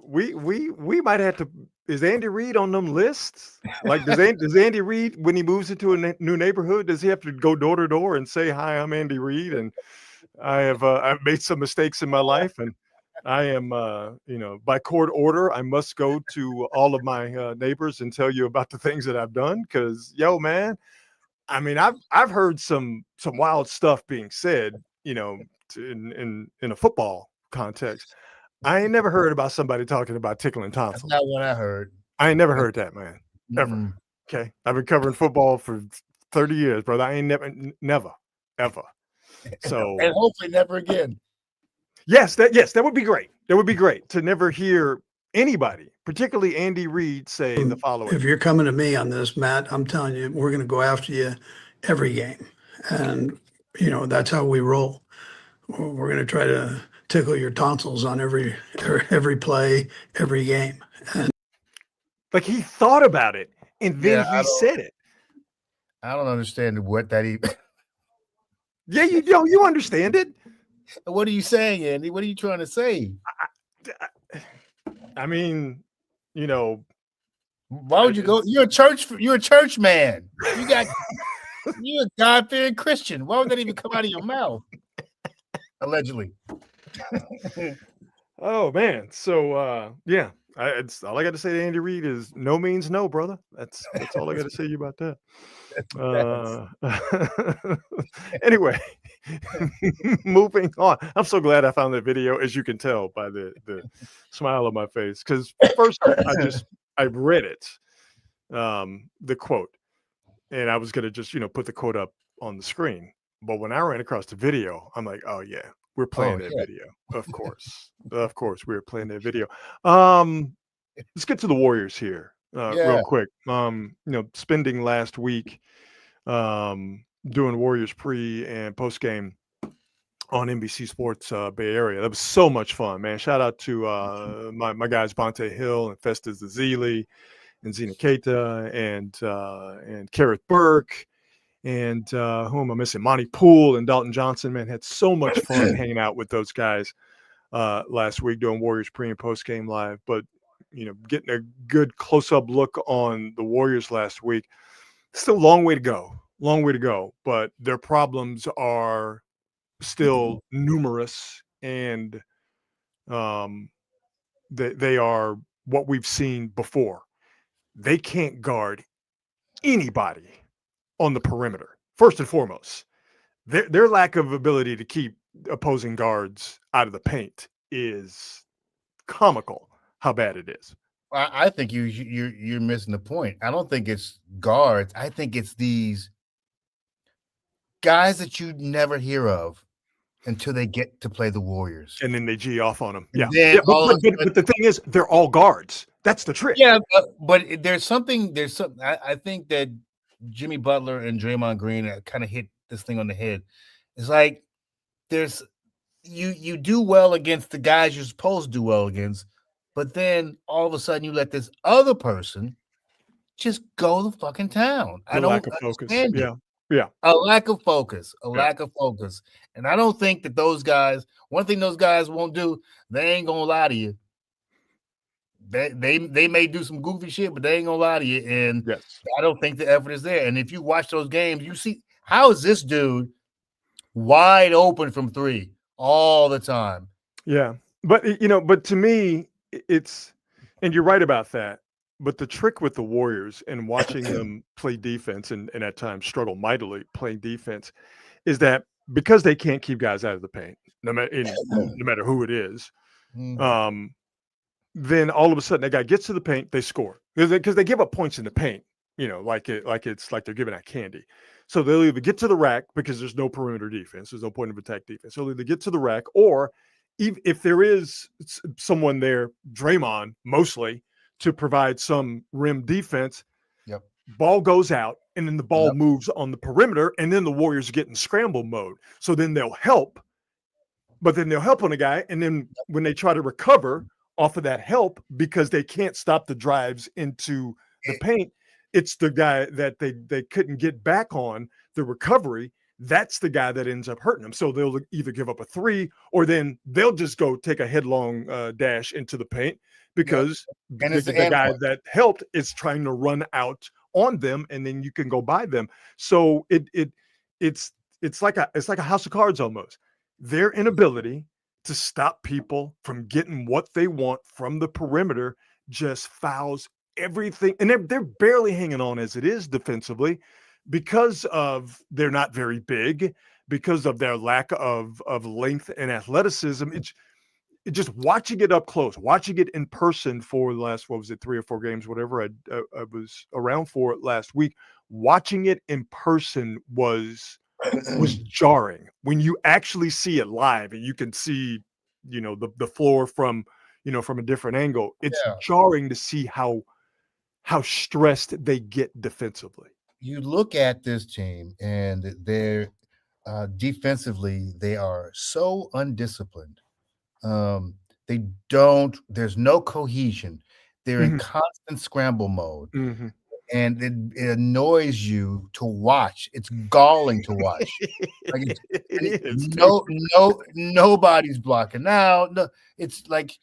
we might have to. Is Andy Reid on them lists? Like, does Andy Reid, when he moves into a new neighborhood, does he have to go door to door and say, "Hi, I'm Andy Reid, and I've made some mistakes in my life, and I am by court order, I must go to all of my neighbors and tell you about the things that I've done." Because man, I mean, I've heard some wild stuff being said, in a football context. I ain't never heard about somebody talking about tickling That's tonsils. not what I heard. I ain't never heard that, man. Ever. Mm-mm. Okay. I've been covering football for 30 years, brother. I ain't never, ever. So And hopefully never again. yes, that would be great. That would be great to never hear anybody, particularly Andy Reid, say the following. If you're coming to me on this, Matt, I'm telling you, we're going to go after you every game. And, that's how we roll. We're going to try to tickle your tonsils on every play, every game. And like he thought about it and then he said it. I don't understand what that even. Yeah, you understand it. What are you saying, Andy? What are you trying to say? I mean, why would you go? You're a church man. You're a God-fearing Christian. Why would that even come out of your mouth? Allegedly. Oh man. So yeah. It's all I got to say to Andy Reid is no means no, brother. That's all I got to say to you about that. Anyway, moving on. I'm so glad I found that video, as you can tell by the smile on my face. Because first I read it, the quote, and I was gonna just put the quote up on the screen. But when I ran across the video, I'm like, oh yeah, we're playing that video. Of course, we're playing that video. Let's get to the Warriors here real quick. Spending last week doing Warriors pre and post game on NBC Sports Bay Area. That was so much fun, man. Shout out to my guys Bonte Hill and Festus Ezeli and Zena Keita and Kareth Burke. And who am I missing? Monty Poole and Dalton Johnson, man, had so much fun hanging out with those guys last week doing Warriors pre and post game live. But, getting a good close up look on the Warriors last week. Still a long way to go, but their problems are still numerous, and they are what we've seen before. They can't guard anybody on the perimeter. First and foremost, their lack of ability to keep opposing guards out of the paint is comical. How bad it is. I think you're missing the point. I don't think it's guards. I think it's these guys that you never hear of until they get to play the Warriors, and then they G off on them. Yeah, but the thing is, they're all guards. That's the trick. Yeah, but there's something. I think that Jimmy Butler and Draymond Green kind of hit this thing on the head. It's like there's you do well against the guys you're supposed to do well against, but then all of a sudden you let this other person just go the fucking town. I don't understand it. Yeah. A lack of focus. And I don't think that those guys, one thing those guys won't do, they ain't gonna lie to you. They may do some goofy shit, but they ain't gonna lie to you. And I don't think the effort is there. And if you watch those games, you see how is this dude wide open from three all the time. Yeah. But but to me, it's, and you're right about that. But the trick with the Warriors and watching them play defense and at times struggle mightily playing defense is that because they can't keep guys out of the paint, no matter who it is. Then all of a sudden that guy gets to the paint, they score because they give up points in the paint, like it's like they're giving out candy. So they'll either get to the rack because there's no perimeter defense, there's no point of attack defense. So they'll either get to the rack, or if there is someone there, Draymond mostly, to provide some rim defense, ball goes out, and then the ball moves on the perimeter, and then the Warriors get in scramble mode. So then they'll help, but then they'll help on a guy, and then when they try to recover off of that help because they can't stop the drives into the paint, it's the guy that they couldn't get back on the recovery. That's the guy that ends up hurting them. So they'll either give up a three, or then they'll just go take a headlong dash into the paint because the guy that helped is trying to run out on them, and then you can go by them. So it's like a house of cards almost. Their inability to stop people from getting what they want from the perimeter just fouls everything, and they're barely hanging on as it is defensively because of they're not very big, because of their lack of length and athleticism. It's just watching it up close, watching it in person for the last 3 or 4 games, whatever I was around for last week. Watching it in person was jarring when you actually see it live and you can see, the floor from a different angle. It's jarring to see how stressed they get defensively. You look at this team and they're defensively, they are so undisciplined. There's no cohesion. They're in constant scramble mode. And it annoys you to watch. It's galling to watch. Like it is. Nobody's blocking now. No, it's like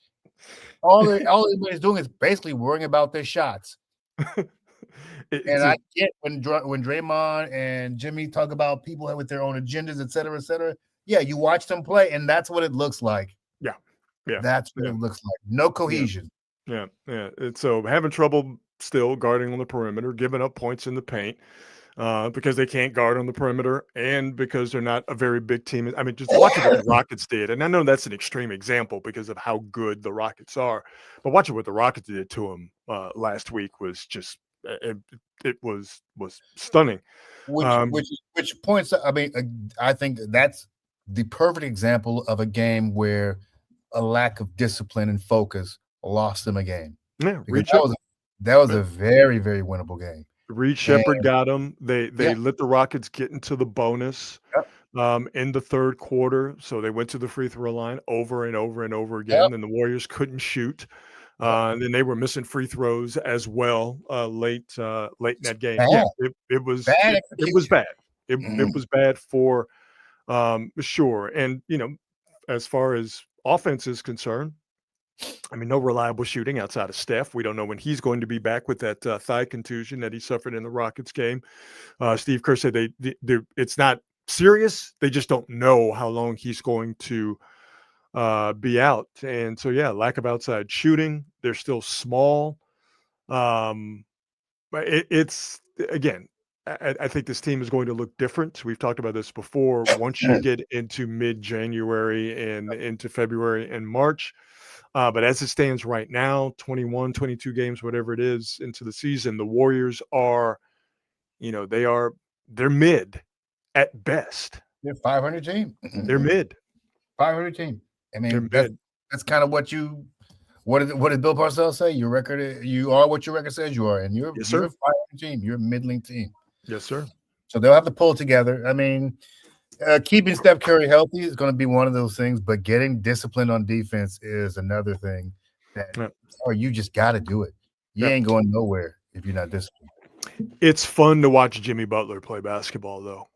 all anybody's doing is basically worrying about their shots. I get when Draymond and Jimmy talk about people with their own agendas, et cetera, et cetera. Yeah, you watch them play, and that's what it looks like. Yeah. That's what it looks like. No cohesion. Yeah. It's so having trouble still guarding on the perimeter, giving up points in the paint because they can't guard on the perimeter, and because they're not a very big team. I mean, just watching what the Rockets did, and I know that's an extreme example because of how good the Rockets are, but watching what the Rockets did to them last week was just it was stunning. Which points, I mean, I think that's the perfect example of a game where a lack of discipline and focus lost them a game. Yeah, that was a very, very winnable game. Reed Shepherd got them. They let the Rockets get into the bonus in the third quarter, so they went to the free throw line over and over and over again, and the Warriors couldn't shoot. And then they were missing free throws as well late in that game. Bad. Yeah, it was bad. It was bad. It was bad for sure. And as far as offense is concerned, I mean, no reliable shooting outside of Steph. We don't know when he's going to be back with that thigh contusion that he suffered in the Rockets game. Steve Kerr said it's not serious. They just don't know how long he's going to be out. And so, lack of outside shooting. They're still small. But it's again, I think this team is going to look different. We've talked about this before. Once you get into mid-January and into February and March. But as it stands right now, 21, 22 games, whatever it is, into the season, the Warriors are, they're mid at best. They're 500 team. They're mid. 500 team. I mean, that's kind of what did Bill Parcells say? Your record, you are what your record says you are, and you're a 500 team. You're a middling team. Yes, sir. So they'll have to pull together. I mean, keeping Steph Curry healthy is going to be one of those things, but getting disciplined on defense is another thing that, you just got to do it. You ain't going nowhere if you're not disciplined. It's fun to watch Jimmy Butler play basketball, though.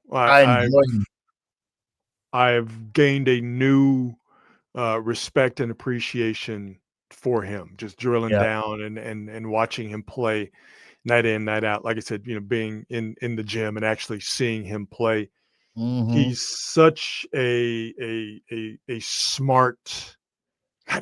I've gained a new respect and appreciation for him, just drilling down and watching him play night in, night out. Like I said, being in the gym and actually seeing him play. He's such a smart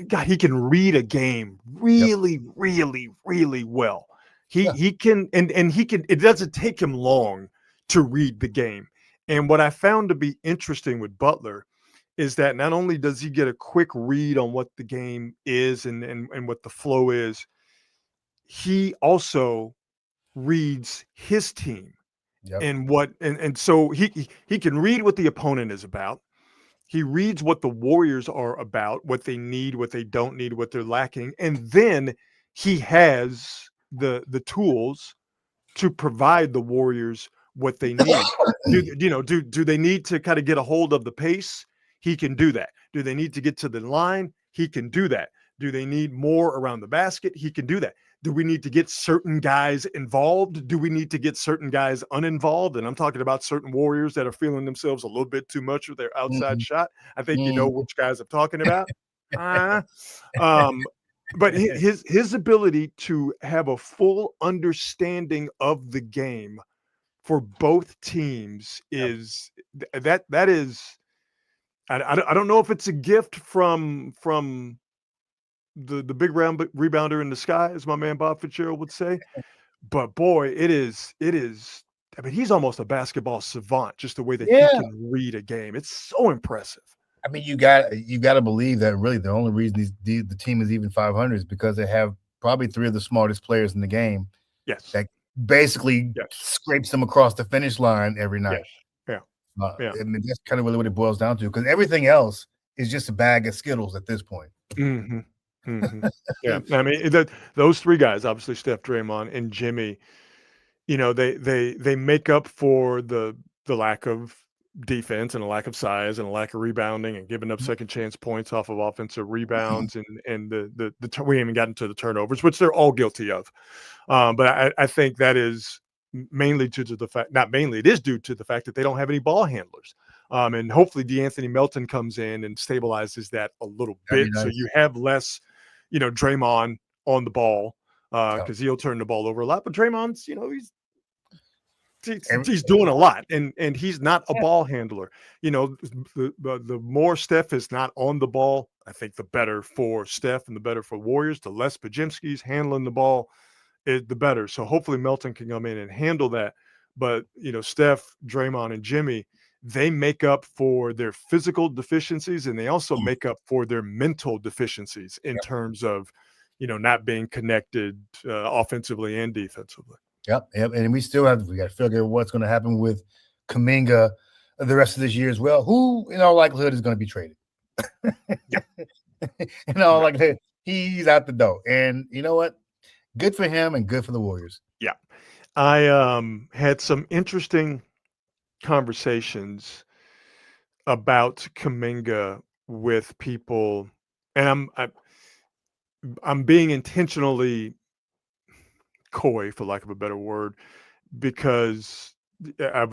God. He can read a game really, really, really well. He can, and he can. It doesn't take him long to read the game, And what I found to be interesting with Butler is that not only does he get a quick read on what the game is and what the flow is, he also reads his team and so he can read what the opponent is about. He reads what the Warriors are about, what they need, what they don't need, what they're lacking, and then he has the tools to provide the Warriors what they need. Do they need to kind of get a hold of the pace? He can do that. Do they need to get to the line? He can do that. Do they need more around the basket? He can do that. Do we need to get certain guys involved? Do we need to get certain guys uninvolved? And I'm talking about certain Warriors that are feeling themselves a little bit too much with their outside shot. I think you know which guys I'm talking about. But his ability to have a full understanding of the game for both teams is that is I don't know if it's a gift from the big round rebounder in the sky, as my man Bob Fitzgerald would say, but boy, it is. I mean, he's almost a basketball savant, just the way that he can read a game. It's so impressive. I mean, you got to believe that really the only reason the team is even 500 is because they have probably three of the smartest players in the game. Yes, that basically scrapes them across the finish line every night. Yes. Yeah. I mean, that's kind of really what it boils down to, because everything else is just a bag of Skittles at this point. Mm-hmm. Mm-hmm. Yeah, I mean those three guys, obviously Steph, Draymond, and Jimmy. They make up for the lack of defense and a lack of size and a lack of rebounding and giving up second chance points off of offensive rebounds and the we haven't gotten to the turnovers, which they're all guilty of. But I think that is mainly due to the fact, not mainly, it is due to the fact that they don't have any ball handlers. And hopefully DeAnthony Melton comes in and stabilizes that a little bit. Nice. So you have less, Draymond on the ball because he'll turn the ball over a lot. But Draymond's, he's doing a lot, and he's not a ball handler. The more Steph is not on the ball, I think the better for Steph and the better for Warriors. The less Pajimski's handling the ball, the better. So hopefully Melton can come in and handle that. But Steph, Draymond, and Jimmy, they make up for their physical deficiencies, and they also make up for their mental deficiencies in terms of not being connected offensively and defensively. Yep. And we got to figure what's going to happen with Kuminga the rest of this year as well, who in all likelihood is going to be traded. In all likelihood, he's out the door. And you know what? Good for him and good for the Warriors. Yeah. I had some interesting conversations about Kuminga with people, and I'm being intentionally coy, for lack of a better word, because I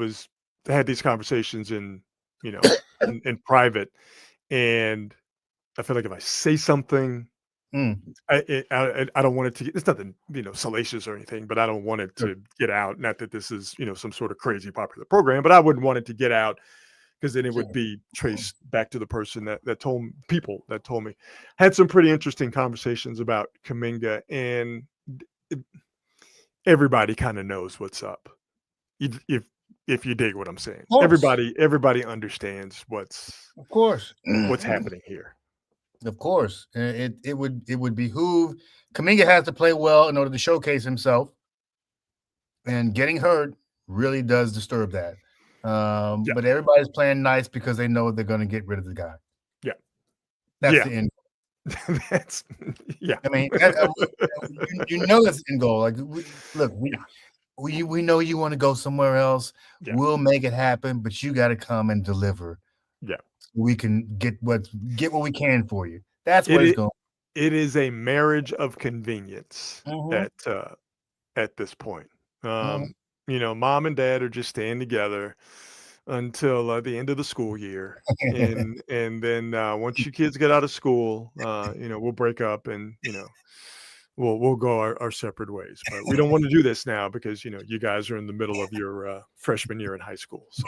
had these conversations in private, and I feel like if I say something, I don't want it to. It's nothing salacious or anything, but I don't want it to get out. Not that this is some sort of crazy popular program, but I wouldn't want it to get out because then it would be traced back to the person that told me. Had some pretty interesting conversations about Kuminga, and everybody kind of knows what's up. If you dig what I'm saying, everybody understands what's happening here. Of course, it would behoove Kuminga has to play well in order to showcase himself, and getting hurt really does disturb that. But everybody's playing nice because they know they're going to get rid of the guy. Yeah, that's the end. That's I mean, that's the end goal. Like, we know you want to go somewhere else. Yeah. We'll make it happen, but you got to come and deliver. Yeah, we can get what we can for you. That's where it's going. It is a marriage of convenience at this point. Mom and dad are just staying together until the end of the school year, and then once you kids get out of school, we'll break up and we'll go our separate ways. But we don't want to do this now because you guys are in the middle of your freshman year in high school. So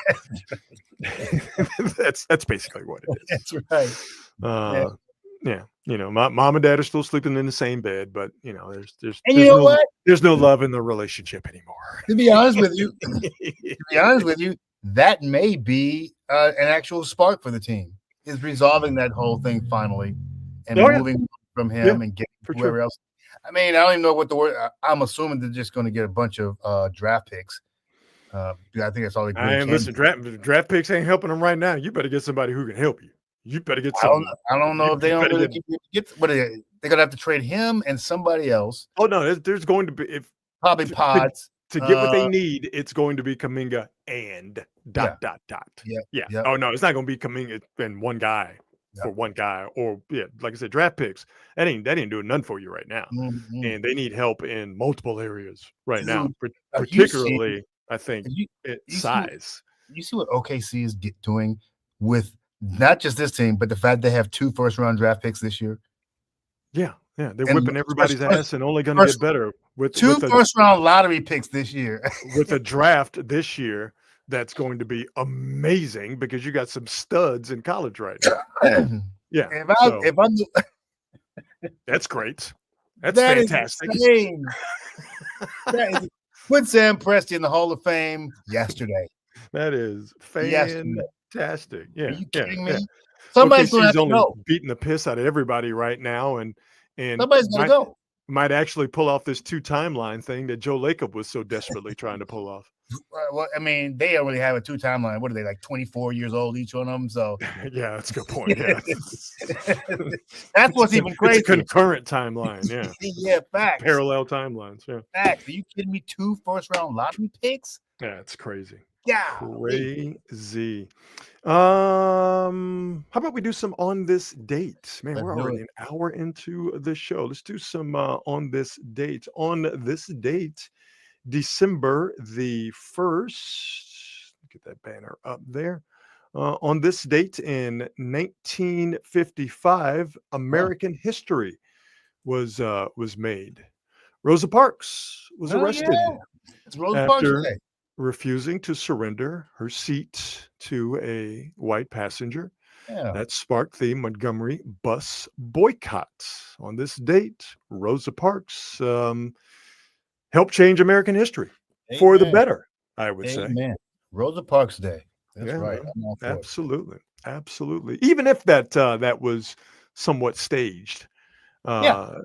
that's basically what it is. That's right. My mom and dad are still sleeping in the same bed, but there's no love in the relationship anymore. To be honest with you, that may be an actual spark for the team. Is resolving that whole thing finally and moving from him and getting whoever else. I mean, I don't even know what the word. I'm assuming they're just going to get a bunch of draft picks. I think that's all they really can. Listen, draft picks ain't helping them right now. You better get somebody who can help you. You better get some. I don't know if they don't really get. But they're gonna have to trade him and somebody else. Oh no, there's going to be probably pods to get what they need. It's going to be Kuminga and ... Yeah. Oh no, it's not going to be Kuminga and one guy for one guy, or like I said, draft picks. That ain't doing nothing for you right now, and they need help in multiple areas right now, particularly I think size. You see what OKC is doing with not just this team, but the fact they have 2 first-round draft picks this year. Yeah, they're whipping everybody's ass and only going to get better with 2 first-round lottery picks this year. With a draft this year that's going to be amazing because you got some studs in college right now. Yeah, that's great. That's fantastic. Put Sam Presti in the Hall of Fame yesterday. That is fantastic. Yeah. Are you kidding me? Somebody's going to only beating the piss out of everybody right now, and somebody's going to go. Might actually pull off this 2 timeline thing that Joe Lacob was so desperately trying to pull off. Well, I mean, they already have a 2 timeline. What are they, like 24 years old, each one of them? So yeah, that's a good point. Yeah, that's what's even crazy. It's a concurrent timeline. Yeah, yeah, facts. Parallel timelines. Yeah, facts. Are you kidding me? 2 first-round lottery picks? Yeah, it's crazy. Yeah, crazy. How about we do some on this date? Man, we're already an hour into the show. Let's do some on this date. On this date, December the 1st. Get that banner up there. On this date in 1955, American history was made. Rosa Parks was arrested It's Rosa Parks Day. Refusing to surrender her seat to a white passenger. Yeah. That sparked the Montgomery bus boycott. On this date, Rosa Parks helped change American history for the better, I would say. Rosa Parks Day. That's right. Absolutely. Absolutely. Even if that was somewhat staged. The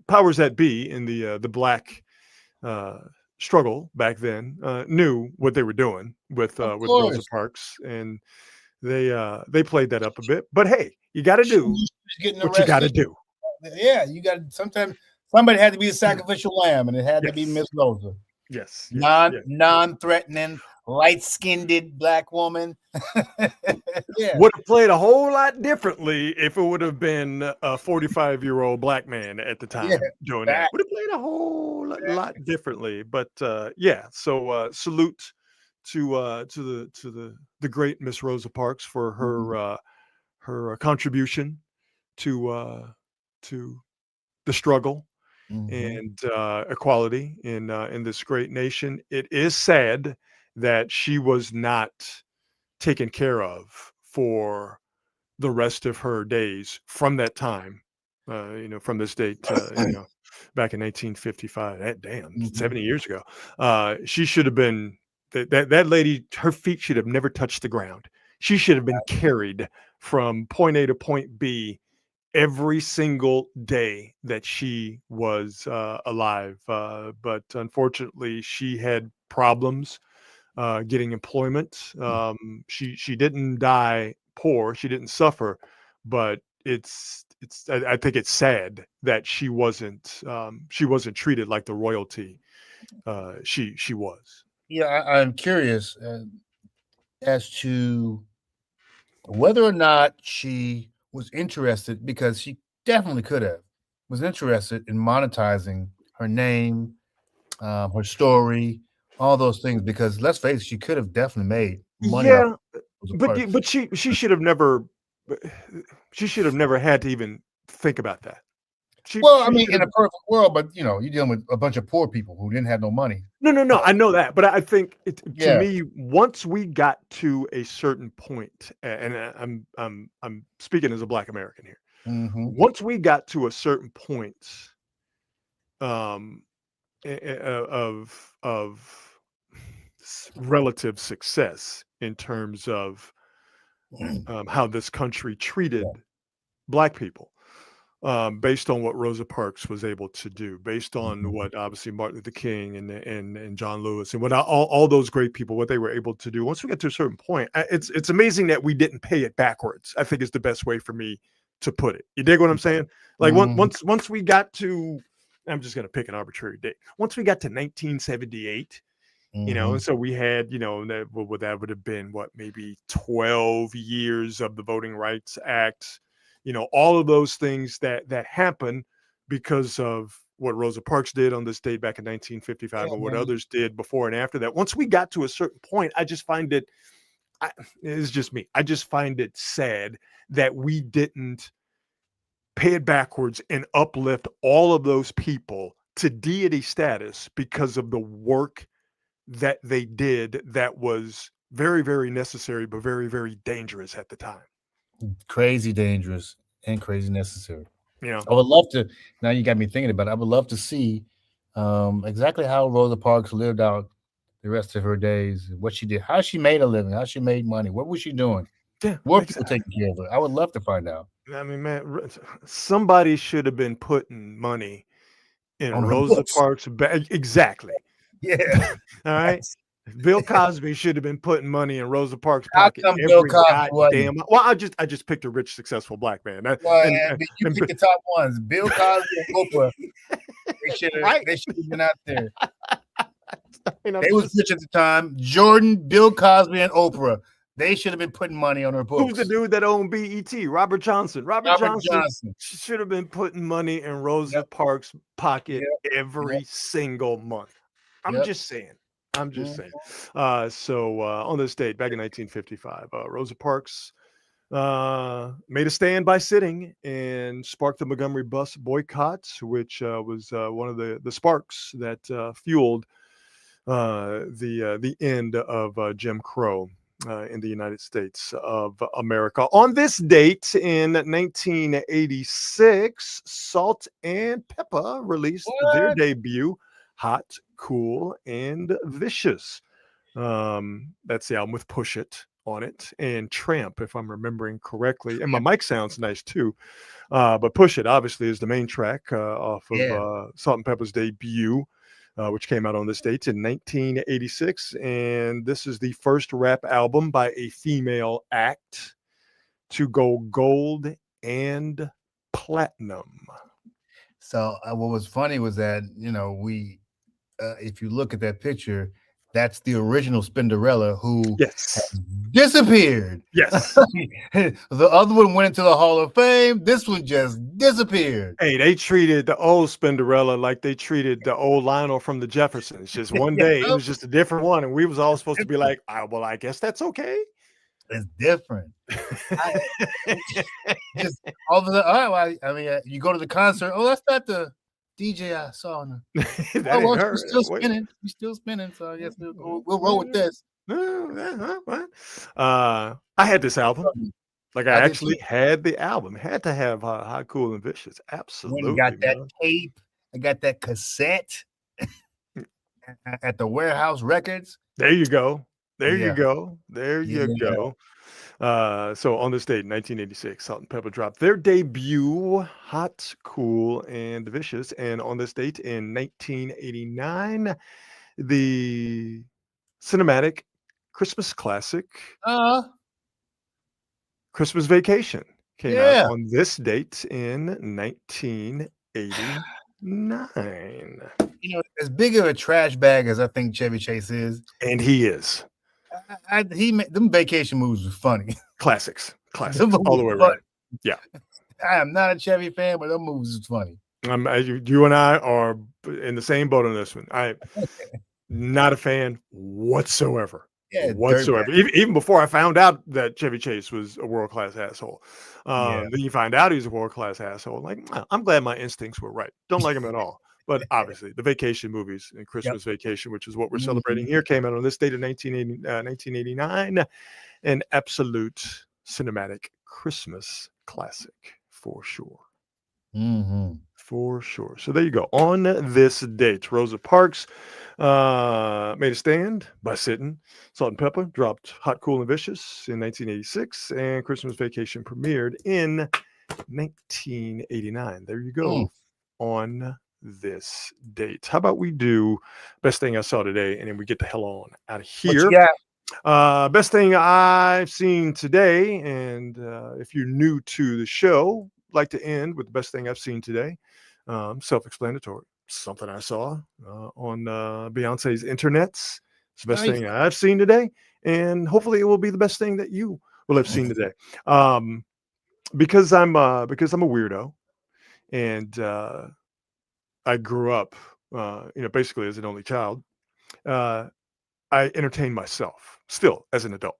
powers that be in the black struggle back then knew what they were doing with Rosa Parks, and they played that up a bit. But hey, you got to do what you got to do. Yeah, you got to. Sometimes somebody had to be a sacrificial lamb, and it had to be Miss Rosa. Yes. Non-threatening, light-skinned black woman. Would have played a whole lot differently if it would have been a 45-year-old black man at the time doing that. Would have played a whole lot differently. But so salute to the great Miss Rosa Parks for her contribution to the struggle. And equality in this great nation. It is sad that she was not taken care of for the rest of her days from that time. From this date, back in 1955. That 70 years ago. She should have been that lady. Her feet should have never touched the ground. She should have been carried from point A to point B every single day that she was alive. But unfortunately, she had problems getting employment. She didn't die poor. She didn't suffer. But I think it's sad that she wasn't treated like the royalty she was. Yeah, I'm curious as to whether or not she was interested, because she definitely was interested in monetizing her name, her story, all those things, because let's face it, she could have definitely made money. Yeah, but she should have never had to even think about that. In a perfect world, but you're dealing with a bunch of poor people who didn't have no money. No, I know that, but I think to me, once we got to a certain point, and I'm speaking as a Black American here. Once we got to a certain point, of relative success in terms of how this country treated Black people, based on what Rosa Parks was able to do, based on what obviously Martin Luther King and John Lewis and what all those great people, what they were able to do. Once we get to a certain point, it's amazing that we didn't pay it backwards, I think is the best way for me to put it. You dig what I'm saying? Like once we got to, I'm just going to pick an arbitrary date. Once we got to 1978, and so we had, that would have been maybe 12 years of the Voting Rights Act, all of those things that happened because of what Rosa Parks did on this date back in 1955 and what others did before and after that. Once we got to a certain point, I just find it's just me. I just find it sad that we didn't pay it backwards and uplift all of those people to deity status because of the work that they did that was very, very necessary, but very, very dangerous at the time. Crazy dangerous and crazy necessary. I would love to. Now you got me thinking about it. I would love to see exactly how Rosa Parks lived out the rest of her days, what she did, how she made a living, how she made money, what was she doing? Yeah, what people taking care of her? I would love to find out. I mean, man, somebody should have been putting money in On Rosa Parks' bag. Exactly. Yeah. All right. Bill Cosby should have been putting money in Rosa Parks' How pocket come every Bill Cosby goddamn. Well, I just picked a rich, successful Black man. You picked the top ones: Bill Cosby and Oprah. They should have been out there. They was rich at the time. Jordan, Bill Cosby, and Oprah. They should have been putting money on her books. Who's the dude that owned BET? Robert Johnson. Robert Johnson should have been putting money in Rosa Parks' pocket every single month. I'm just saying. So on this date, back in 1955, Rosa Parks made a stand by sitting and sparked the Montgomery bus boycott, which was one of the sparks that fueled the end of Jim Crow in the United States of America. On this date in 1986, Salt and Pepper released their debut, Hot, Cool, and Vicious. That's the album with Push It on it and Tramp, if I'm remembering correctly. And my mic sounds nice too. But Push It obviously is the main track off of Salt and Pepper's debut, which came out on this date in 1986. And this is the first rap album by a female act to go gold and platinum. So what was funny was that, we, if you look at that picture, that's the original Spinderella who disappeared. Yes. The other one went into the Hall of Fame. This one just disappeared. Hey, they treated the old Spinderella like they treated the old Lionel from the Jeffersons. Just one day, it was just a different one. And we was all supposed to be like, well, I guess that's okay. It's different. Just all of the, you go to the concert. Oh, that's not the DJ I saw. We're still spinning. We're still spinning. So I guess we'll roll with this. I had this album. Like I actually had the album. Had to have Hot, Cool, and Vicious. Absolutely. I got that tape. I got that cassette at the Warehouse Records. There you go. There you go. So on this date, 1986, Salt and Pepper dropped their debut, Hot, Cool, and Vicious. And on this date in 1989, the cinematic Christmas classic, Christmas Vacation, came out on this date in 1989. As big of a trash bag as I think Chevy Chase is, and he is. Them vacation movies were funny. Classics all the way around. Yeah. I am not a Chevy fan, but them movies is funny. You and I are in the same boat on this one. I'm not a fan whatsoever. Yeah, whatsoever. Even before I found out that Chevy Chase was a world-class asshole. Then you find out he's a world-class asshole. Like, I'm glad my instincts were right. Don't like him at all. But obviously, the vacation movies and Christmas Vacation, which is what we're celebrating here, came out on this date of 1989. An absolute cinematic Christmas classic for sure. For sure. So there you go. On this date, Rosa Parks made a stand by sitting. Salt and Pepper dropped Hot, Cool, and Vicious in 1986, and Christmas Vacation premiered in 1989. There you go. On this date. How about we do best thing I saw today, and then we get the hell on out of here. Best thing I've seen today, and if you're new to the show, like to end with the best thing I've seen today. Self-explanatory. Something I saw on Beyonce's internets. It's the best thing I've seen today, and hopefully it will be the best thing that you will have seen today. Because I'm a weirdo, and I grew up, basically as an only child. I entertain myself still as an adult.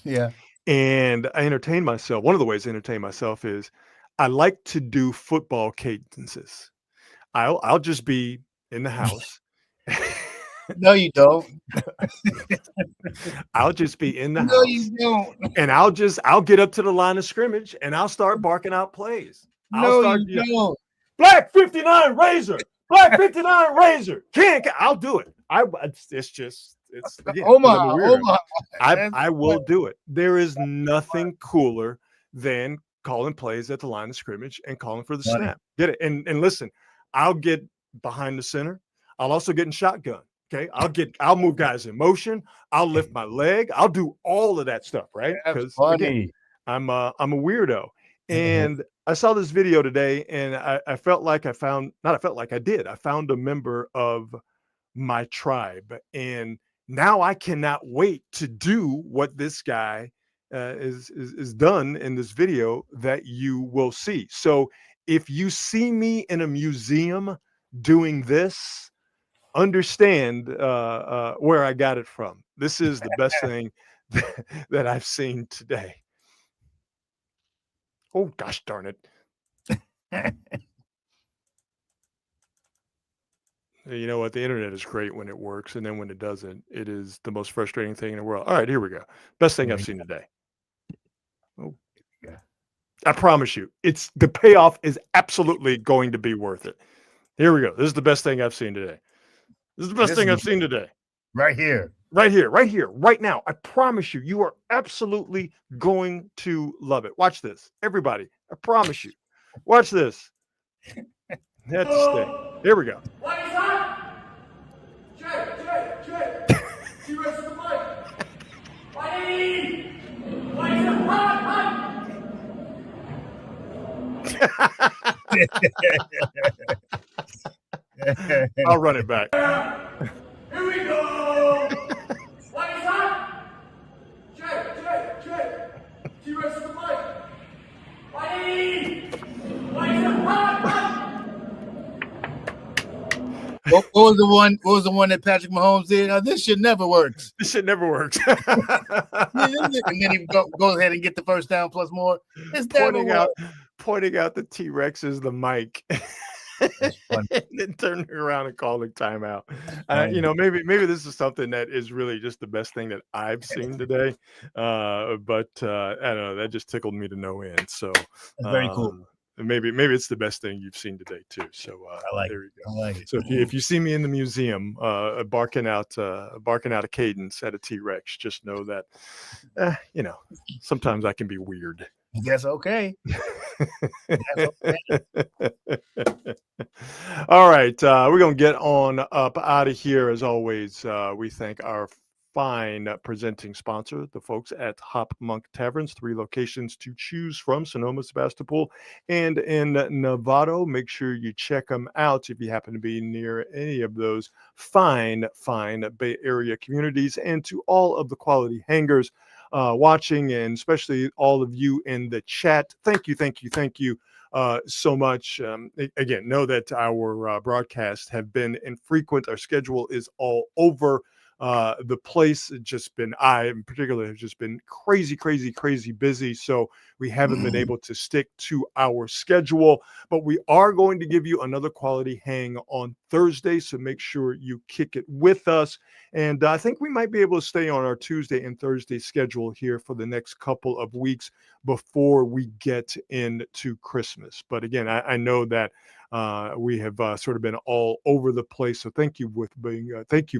Yeah. And I entertain myself. One of the ways I entertain myself is I like to do football cadences. I'll just be in the house. No, you don't. I'll just be in the No, house. you don't. And I'll get up to the line of scrimmage and I'll start barking out plays. No, you don't. Black 59 Razor. Black 59 Razor. I'll do it. It's again, Omaha. I will do it. There is nothing cooler than calling plays at the line of scrimmage and calling for the snap. Get it. And listen, I'll get behind the center. I'll also get in shotgun. Okay. I'll move guys in motion. I'll lift my leg. I'll do all of that stuff. Right. Because again, I'm a weirdo. And I saw this video today and I felt like I found a member of my tribe. And now I cannot wait to do what this guy is done in this video that you will see. So if you see me in a museum doing this, understand where I got it from. This is the best thing that I've seen today. Oh, gosh darn it. You know what? The internet is great when it works. And then when it doesn't, it is the most frustrating thing in the world. All right, here we go. Best thing I've seen today. Oh, yeah. I promise you, the payoff is absolutely going to be worth it. Here we go. This is the best thing I've seen today. This is the best thing I've seen today. Right here. Right here. Right here. Right now. I promise you, you are absolutely going to love it. Watch this. Everybody. I promise you. Watch this. That's the stay. Here we go. What is that? Jay. She raised the mic. Buddy! What is it? Run! I'll run it back. Here we go! What is that? Jay! She raised the mic. Buddy! What is it? Run! What was the one that Patrick Mahomes did? This shit never works. This shit never works. And then he goes ahead and get the first down plus more. Pointing out the T-Rex is the mic. And then turning around and calling timeout. Maybe this is something that is really just the best thing that I've seen today. But I don't know. That just tickled me to no end. So very cool. Maybe it's the best thing you've seen today too. So there you go. I like it. So if you see me in the museum barking out a cadence at a T-Rex, just know that sometimes I can be weird. That's okay. All right, we're gonna get on up out of here. As always, we thank our fine presenting sponsor, the folks at Hop Monk Taverns, 3 locations to choose from: Sonoma, Sebastopol, and in Novato. Make sure you check them out if you happen to be near any of those fine Bay Area communities. And to all of the quality hangers watching, and especially all of you in the chat, thank you so much. Again, know that our broadcasts have been infrequent. Our schedule is all over the place. I in particular have just been crazy busy. So we haven't been able to stick to our schedule, but we are going to give you another quality hang on Thursday. So make sure you kick it with us. And I think we might be able to stay on our Tuesday and Thursday schedule here for the next couple of weeks before we get into Christmas. But again, I know that we have sort of been all over the place. So thank you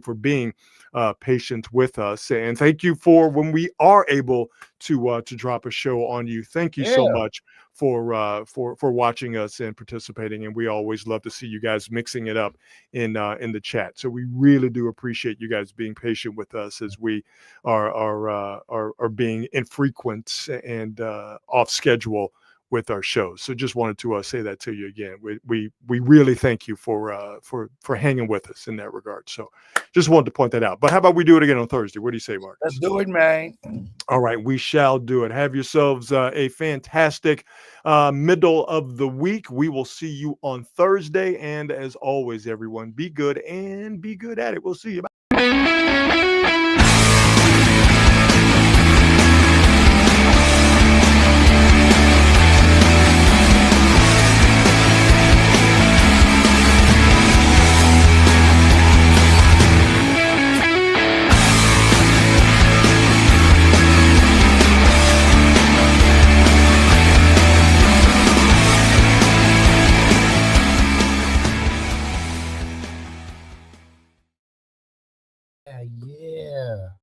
for being patient with us, and thank you for when we are able to drop a show on you. Thank you so much for watching us and participating. And we always love to see you guys mixing it up in the chat. So we really do appreciate you guys being patient with us as we are being infrequent and off schedule with our shows. So just wanted to say that to you again. We really thank you for hanging with us in that regard. So just wanted to point that out. But how about we do it again on Thursday? What do you say, Marcus? Let's do it, man. All right, we shall do it. Have yourselves a fantastic middle of the week. We will see you on Thursday. And as always, everyone, be good and be good at it. We'll see you. Bye. Yeah.